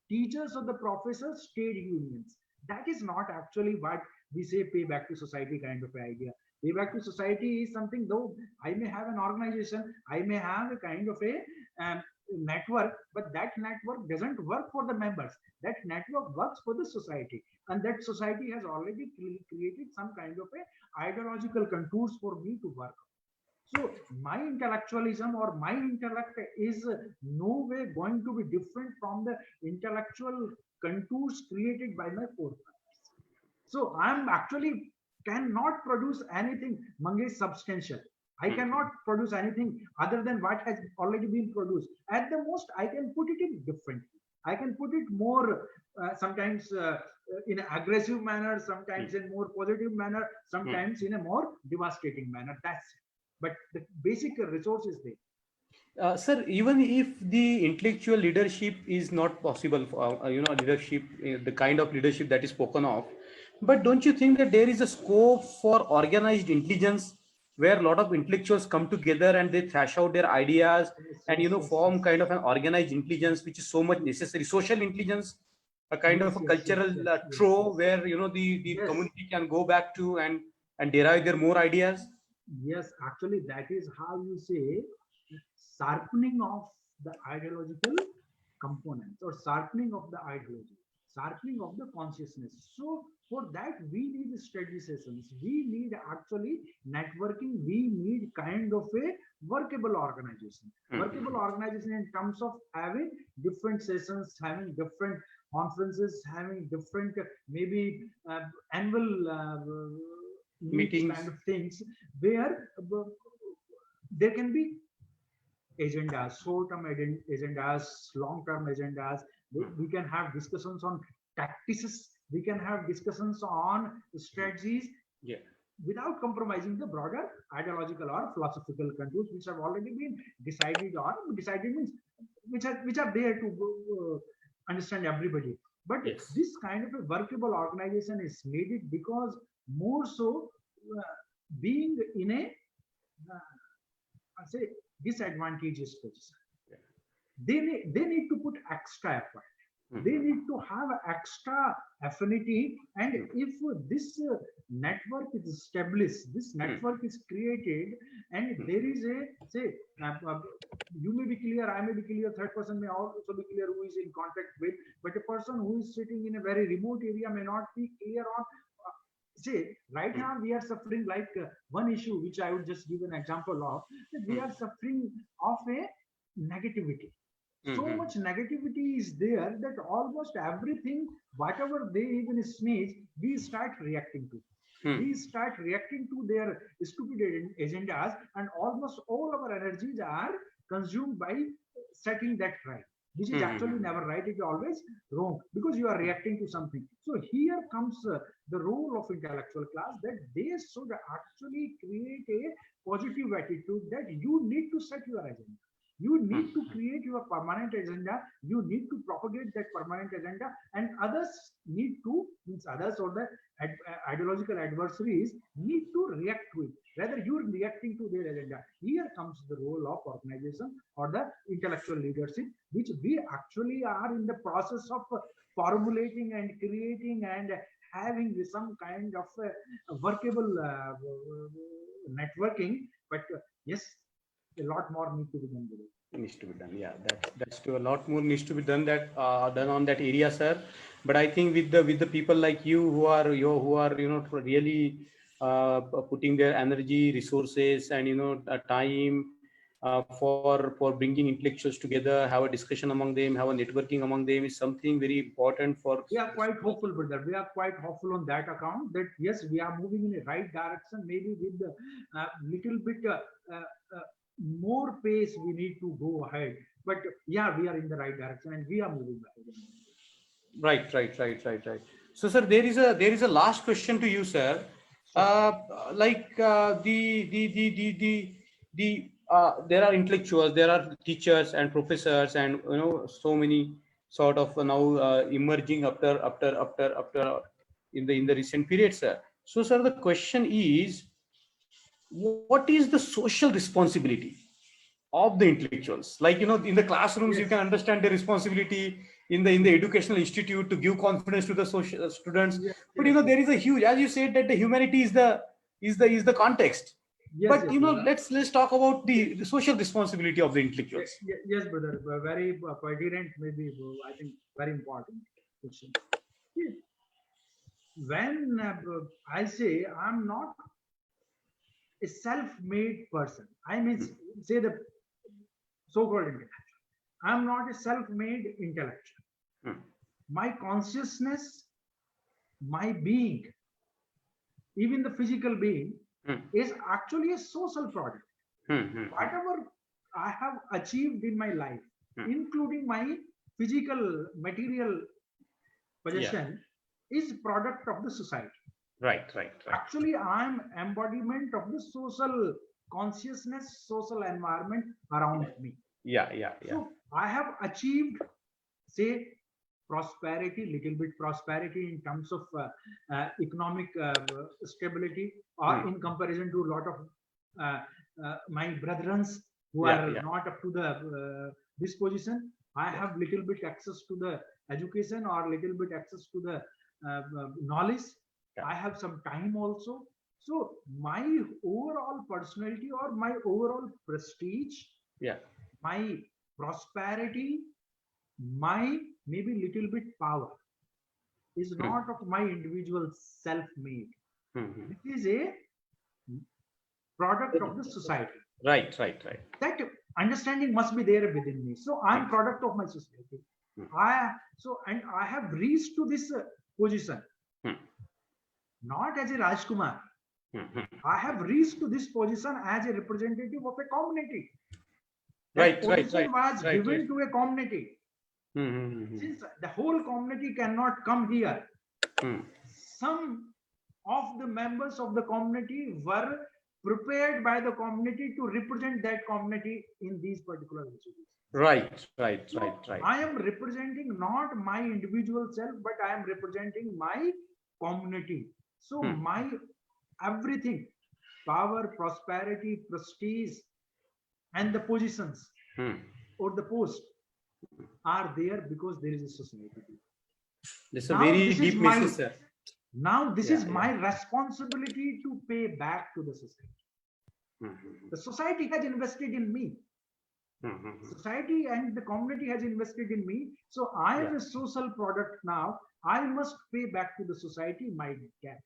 teachers or the professors, state unions. That is not actually what we say pay back to society kind of idea. Pay back to society is something, though I may have an organization, I may have a kind of a network, but that network doesn't work for the members. That network works for the society, and that society has already created some kind of a ideological contours for me to work. So my intellectualism or my intellect is no way going to be different from the intellectual contours created by my forefathers. So I'm actually cannot produce anything, Mangesh, substantial. I cannot produce anything other than what has already been produced. At the most, I can put it in differently. I can put it more sometimes in an aggressive manner, sometimes in more positive manner, sometimes in a more devastating manner. That's it. But the basic resource is there. Sir, even if the intellectual leadership is not possible, leadership, the kind of leadership that is spoken of, but don't you think that there is a scope for organized intelligence where a lot of intellectuals come together and they thrash out their ideas and form kind of an organized intelligence, which is so much necessary, social intelligence, a kind of a cultural trove where the community can go back to and derive their more ideas? Yes, actually, that is how you say sharpening of the ideological components or sharpening of the ideology, sharpening of the consciousness. So for that, we need study sessions. We need actually networking. We need kind of a workable organization. Workable organization in terms of having different sessions, having different conferences, having different maybe annual Meetings kind of things where there can be agendas, short-term agendas, long-term agendas. We can have discussions on tactics. We can have discussions on strategies without compromising the broader ideological or philosophical contours which have already been decided, or decided means which are there to understand everybody. But this kind of a workable organization is needed because more so being in a say disadvantageous position, they need to put extra effort. They need to have extra affinity, and if this network is established, this network is created, and there is a say you may be clear, I may be clear, third person may also be clear who is in contact with, but a person who is sitting in a very remote area may not be clear on. Say right now we are suffering like one issue which I would just give an example of, that we are suffering of a negativity. So much negativity is there that almost everything, whatever they even sneeze, we start reacting to. We start reacting to their stupid agendas, and almost all our energies are consumed by setting that right, which is actually never right. It is always wrong because you are reacting to something. So here comes the role of intellectual class, that they should actually create a positive attitude that you need to set your agenda. You need to create your permanent agenda. You need to propagate that permanent agenda, and others need to, means others or the ideological adversaries need to react to it. Rather, you're reacting to their agenda. Here comes the role of organization or the intellectual leadership, which we actually are in the process of formulating and creating and having some kind of workable networking. But yes, a lot more need to be done. Needs to be done. Yeah, that's true. A lot more needs to be done done on that area, sir. But I think with the people like you who are really putting their energy, resources, and time for bringing intellectuals together, have a discussion among them, have a networking among them, is something very important for. We are quite hopeful, brother. We are quite hopeful on that account that yes, we are moving in the right direction. Maybe with the little bit more pace we need to go ahead, but yeah, we are in the right direction and we are moving ahead. Right. So sir, there is a last question to you, sir. There are intellectuals, there are teachers and professors, and so many sort of now emerging after in the recent period, sir. So sir, the question is, what is the social responsibility of the intellectuals? Like, in the classrooms, you can understand the responsibility in the educational institute to give confidence to the social students. But there is a huge, as you said, that the humanity is is the context. Yes, But yes, you know, brother. let's talk about the social responsibility of the intellectuals. Yes, brother. Very pertinent, maybe. I think very important question. See, when I say I'm not a self-made person, I mean, say the so-called intellectual. I'm not a self-made intellectual. Hmm. My consciousness, my being, even the physical being, Hmm. is actually a social product. Whatever I have achieved in my life, including my physical material possession, is product of the society. Right. Actually, I am embodiment of the social consciousness, social environment around me. Yeah. So I have achieved, say, prosperity, little bit prosperity in terms of economic stability, or in comparison to a lot of my brethrens who are not up to the this position. I have little bit access to the education, or little bit access to the knowledge. I have some time also. So my overall personality, or my overall prestige, my prosperity, my maybe little bit power is not of my individual self-made. It is a product of the society. Right. That understanding must be there within me. So I'm product of my society. I have reached to this position not as a Rajkumar. I have reached to this position as a representative of a community. That position was given to a community. Since the whole community cannot come here, some of the members of the community were prepared by the community to represent that community in these particular institutions. Right. I am representing not my individual self, but I am representing my community. So my everything, power, prosperity, prestige, and the positions or the post are there because there is a society. This is a very deep message, sir. Now this is my responsibility to pay back to the society. The society has invested in me. Society and the community has invested in me. So I am a social product now. I must pay back to the society my debt.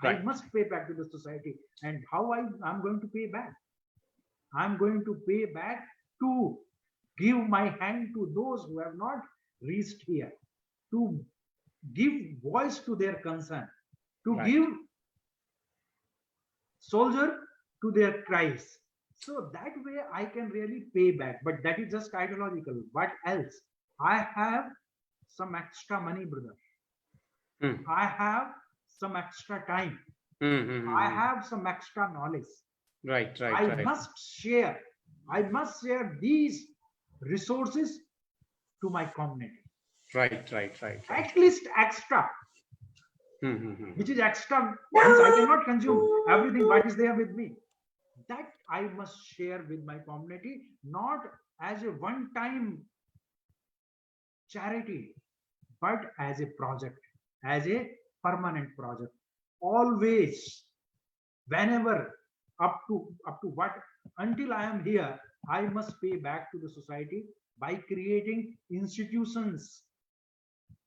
I must pay back to the society. And how I'm going to pay back? I'm going to pay back to give my hand to those who have not reached here, to give voice to their concern, to give soldier to their cries. So that way I can really pay back. But that is just ideological. What else? I have some extra money, brother. I have some extra time. I have some extra knowledge. I must share these resources to my community. Right. At least extra. Which is extra. Once I cannot consume everything what is there with me. That I must share with my community, not as a one-time charity, but as a project, as a permanent project. Always, whenever, up to what, until I am here, I must pay back to the society by creating institutions,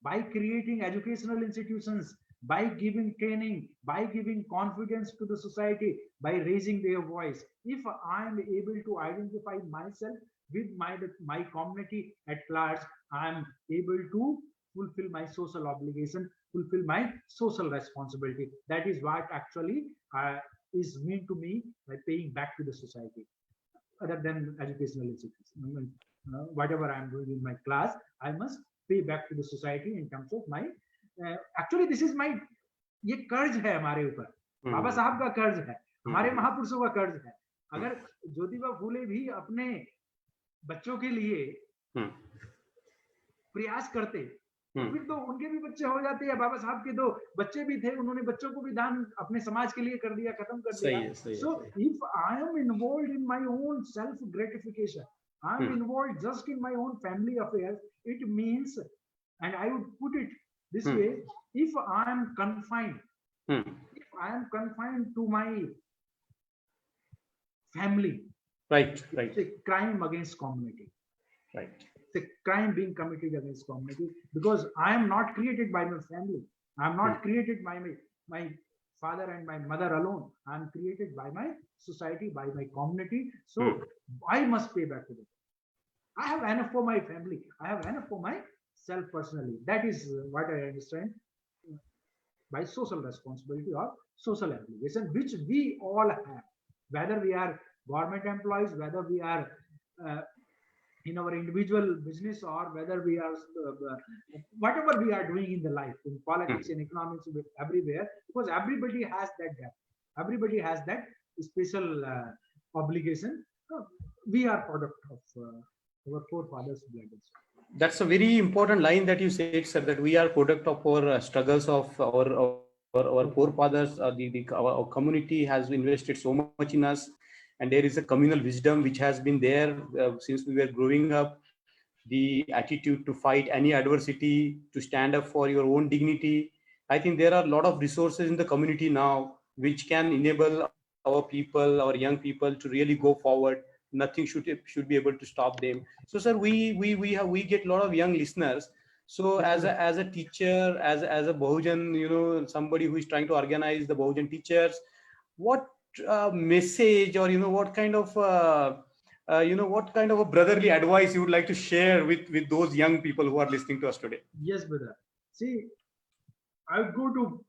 by creating educational institutions, by giving training, by giving confidence to the society, by raising their voice. If I am able to identify myself with my community at large, I am able to fulfill my social obligation, fulfill my social responsibility. That is what actually is meant to me by paying back to the society. Other than educational institutions, whatever I am doing in my class, I must pay back to the society in terms of my actually this is my, ये कर्ज है हमारे ऊपर, बाबा साहब का कर्ज है, हमारे महापुरुषों का कर्ज है. अगर ज्योतिबा फूले भी अपने बच्चों के लिए प्रयास करते, फिर तो उनके भी बच्चे हो जाते हैं. बाबा साहब के दो बच्चे भी थे, उन्होंने बच्चों को भी दान अपने समाज के लिए कर दिया, खत्म कर दिया. So if I am involved in my own self gratification, I am involved just in my own family affairs, it means, and I would put it this way, if I am confined, if I am confined to my family, Right. it's a crime against community. Right. It's a crime being committed against community, because I am not created by my family. I am not created by my father and my mother alone. I am created by my society, by my community. So I must pay back to them. I have enough for my family. I have enough for myself personally. That is what I understand by social responsibility or social obligation, which we all have, whether we are government employees, whether we are uh, in our individual business, or whether we are whatever we are doing in the life, in politics, in economics, everywhere, because everybody has that gap. Everybody has that special obligation. We are product of our forefathers' blood. That's a very important line that you said, sir, that we are product of our struggles of our forefathers. Our community has invested so much in us, and there is a communal wisdom which has been there since we were growing up. The attitude to fight any adversity, to stand up for your own dignity. I think there are a lot of resources in the community now which can enable our people, our young people, to really go forward. Nothing should be able to stop them. So, sir, we get a lot of young listeners. So, as a teacher, as a Bahujan, somebody who is trying to organize the Bahujan teachers, what message, or what kind of what kind of a brotherly advice you would like to share with those young people who are listening to us today? Yes, brother. See, I would go to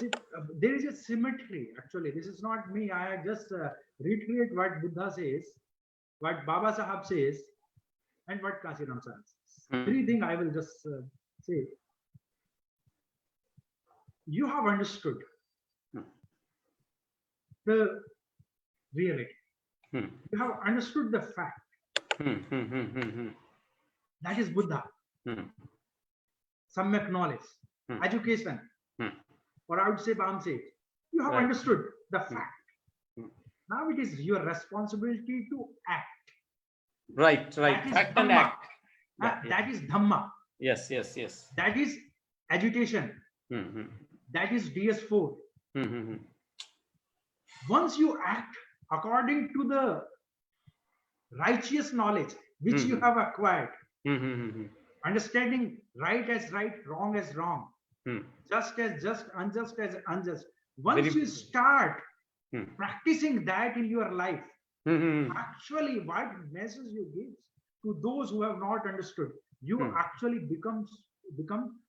see. There is a symmetry. Actually, this is not me. I just reiterate what Buddha says, what Baba Sahab says, and what Kasiram says. Three things I will just say. You have understood the reality. You have understood the fact. That is Buddha. Samyak knowledge, education, or I would say Bamse. You have understood the fact. Now it is your responsibility to act. Right. Fact and act. That is Dhamma. Yes. That is agitation. That is DS4. Once you act according to the righteous knowledge which you have acquired, understanding right as right, wrong as wrong, just as just, unjust as unjust. Once you start practicing that in your life, actually what message you give to those who have not understood, you actually become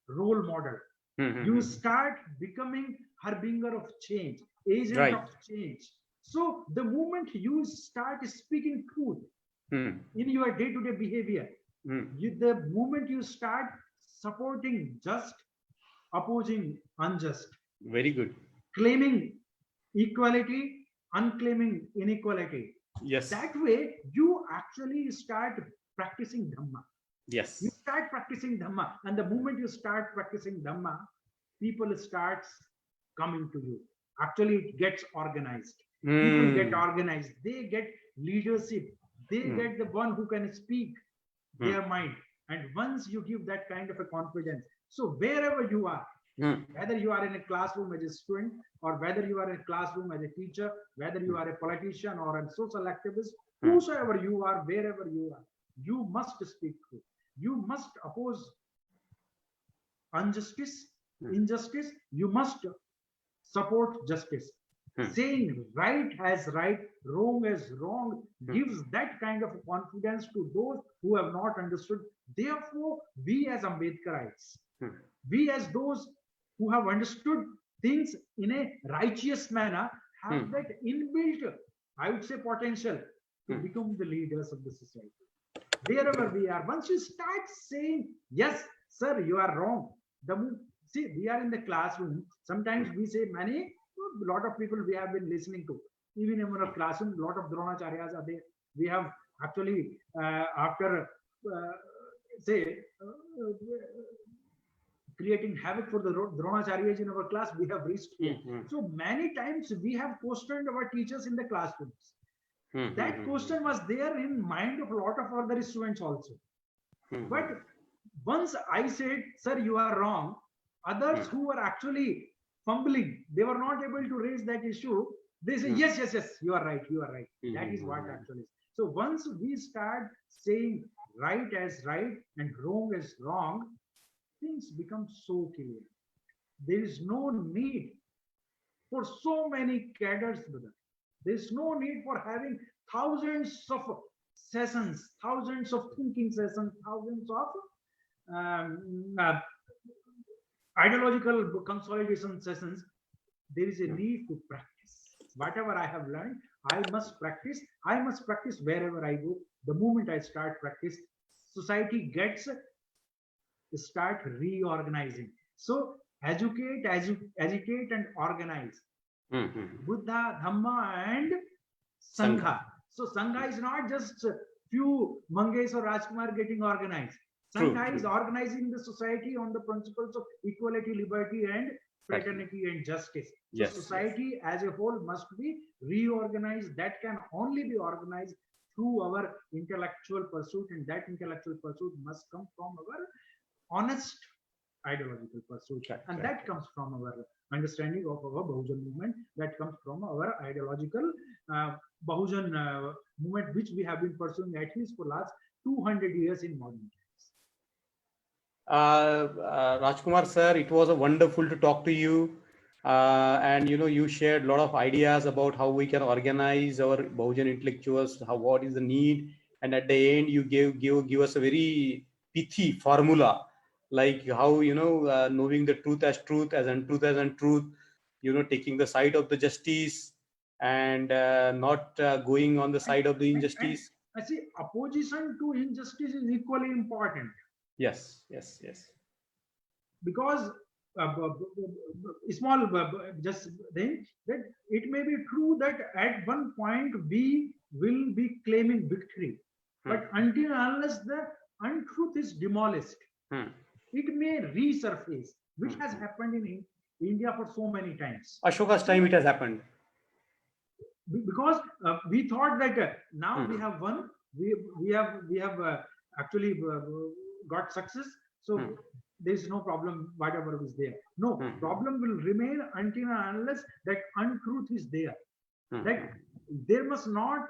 role model. You start becoming harbinger of change, agent of change. So the moment you start speaking truth in your day-to-day behavior, the moment you start supporting just, opposing unjust, very good, claiming equality, unclaiming inequality, yes, that way you actually start practicing Dhamma. Yes, you start practicing Dhamma, and the moment you start practicing Dhamma, people starts coming to you. Actually, it gets organized. People get organized. They get leadership. They get the one who can speak their mind. And once you give that kind of a confidence, so wherever you are, whether you are in a classroom as a student, or whether you are in a classroom as a teacher, whether you are a politician or a social activist, whosoever you are, wherever you are, you must speak truth. You must oppose injustice. You must support justice. Saying right as right, wrong as wrong, gives that kind of confidence to those who have not understood. Therefore, we as Ambedkarites, we as those who have understood things in a righteous manner, have that inbuilt, I would say, potential to become the leaders of the society. Wherever we are, once you start saying, yes, sir, you are wrong. See, we are in the classroom. Sometimes we say a lot of people we have been listening to. Even in our classroom, a lot of Dronacharyas are there. We have actually, after, creating havoc for the Dronacharyas in our class, we have reached here. So many times we have questioned our teachers in the classrooms. That question was there in mind of a lot of other students also. But once I said, sir, you are wrong, others who were actually fumbling. They were not able to raise that issue. They say, yes, yes, yes, you are right, you are right. That is what actually is. So once we start saying right as right and wrong as wrong, things become so clear. There is no need for so many cadres, brother. There's no need for having thousands of sessions, thousands of thinking sessions, thousands of ideological consolidation sessions. There is a need to practice. Whatever I have learned, I must practice. I must practice wherever I go. The moment I start practice, society gets start reorganizing. So educate, agitate, and organize. Buddha, Dhamma, and Sangha. So Sangha is not just few Mangesh or Rajkumar getting organized. Sangha is organizing the society on the principles of equality, liberty, and fraternity and justice. So society as a whole must be reorganized. That can only be organized through our intellectual pursuit, and that intellectual pursuit must come from our honest ideological pursuit, and that comes from our understanding of our Bahujan movement, that comes from our ideological Bahujan movement, which we have been pursuing at least for last 200 years in modern times. Rajkumar sir, it was a wonderful to talk to you, and you shared a lot of ideas about how we can organize our Bahujan intellectuals, what is the need, and at the end you give us a very pithy formula, like how knowing the truth as untruth as untruth, taking the side of the justice and not going on the side of the injustice. I see opposition to injustice is equally important. Yes. Because small just thing that it may be true that at one point we will be claiming victory, but until unless the untruth is demolished, it may resurface, which has happened in India for so many times. Ashoka's time it has happened. Because we thought that now we have won, we have actually got success, so there is no problem whatever is there. No, problem will remain until and unless that untruth is there. That there must not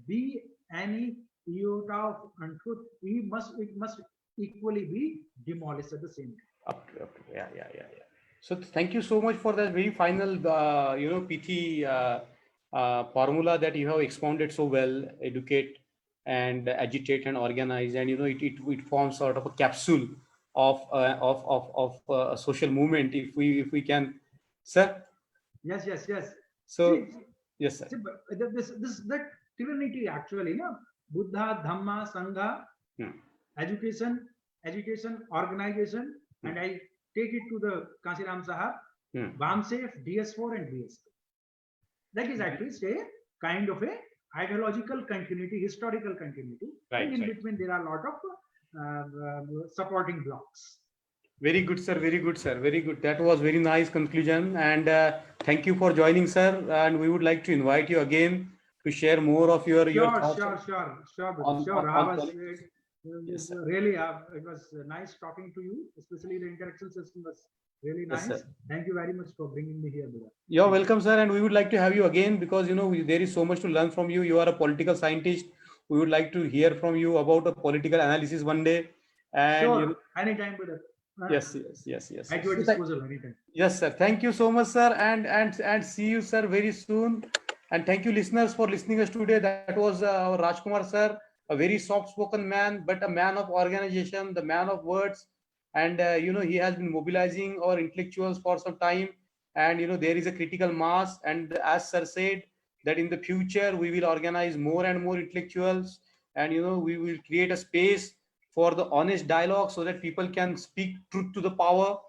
be any iota of untruth. It must equally be demolished at the same time. Okay. Yeah. So thank you so much for that very final pithy formula that you have expounded so well. Educate and agitate and organize, and it forms sort of a capsule of a social movement, if we can, sir. Yes. So see, yes, sir. This that trinity actually, Buddha, Dhamma, Sangha, education, agitation, organization, and I take it to the Kansiram Sahab, Bamsef, DS4 and DS2. That is at least a kind of a ideological continuity, historical continuity, and in between there are a lot of supporting blocks. Very good, sir. Very good. That was very nice conclusion, and thank you for joining, sir. And we would like to invite you again to share more of your thoughts. Sure. Yes, really, it was nice talking to you, especially the interaction system was really nice. Yes, thank you very much for bringing me here, brother. You're welcome, sir, and we would like to have you again because there is so much to learn from you. You are a political scientist. We would like to hear from you about a political analysis one day. And sure, anytime, brother. Yes. At your disposal, anytime. Yes, sir. Thank you so much, sir, and see you, sir, very soon. And thank you, listeners, for listening us today. That was our Rajkumar, sir. A very soft-spoken man, but a man of organization, the man of words. And, he has been mobilizing our intellectuals for some time. And, there is a critical mass. And as sir said, that in the future, we will organize more and more intellectuals. And, we will create a space for the honest dialogue so that people can speak truth to the power.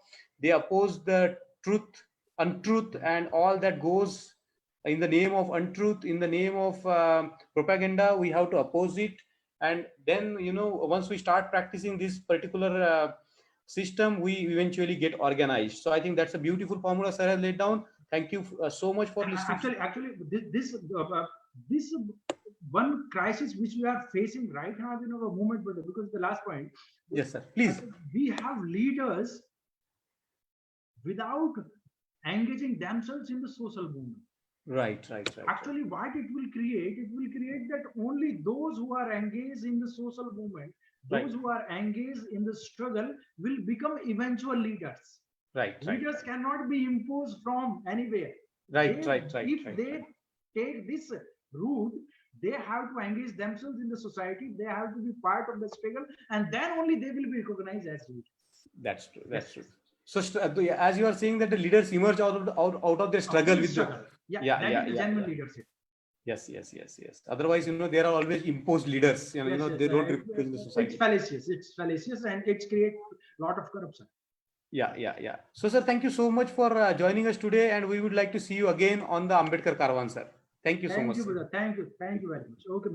They oppose the truth, untruth, and all that goes in the name of untruth, in the name of propaganda. We have to oppose it. And then, once we start practicing this particular system, we eventually get organized. So I think that's a beautiful formula sir has laid down. Thank you so much for listening. Actually, this one crisis which we are facing right now in our movement, brother, because the last point. Yes, sir. Please. We have leaders without engaging themselves in the social movement. Right. Actually, what it will create that only those who are engaged in the social movement, those Right. who are engaged in the struggle will become eventual leaders. Right. Leaders cannot be imposed from anywhere. Right. If they take this route, they have to engage themselves in the society. They have to be part of the struggle, and then only they will be recognized as leaders. That's true. Yes. So as you are saying that the leaders emerge out of their struggle with struggle. the That is the genuine leadership. Yes. Otherwise, there are always imposed leaders. They don't represent the society. It's fallacious, and it creates a lot of corruption. Yeah. So, sir, thank you so much for joining us today, and we would like to see you again on the Ambedkar Caravan, sir. Thank you so much. Thank you, brother. Thank you very much. Okay.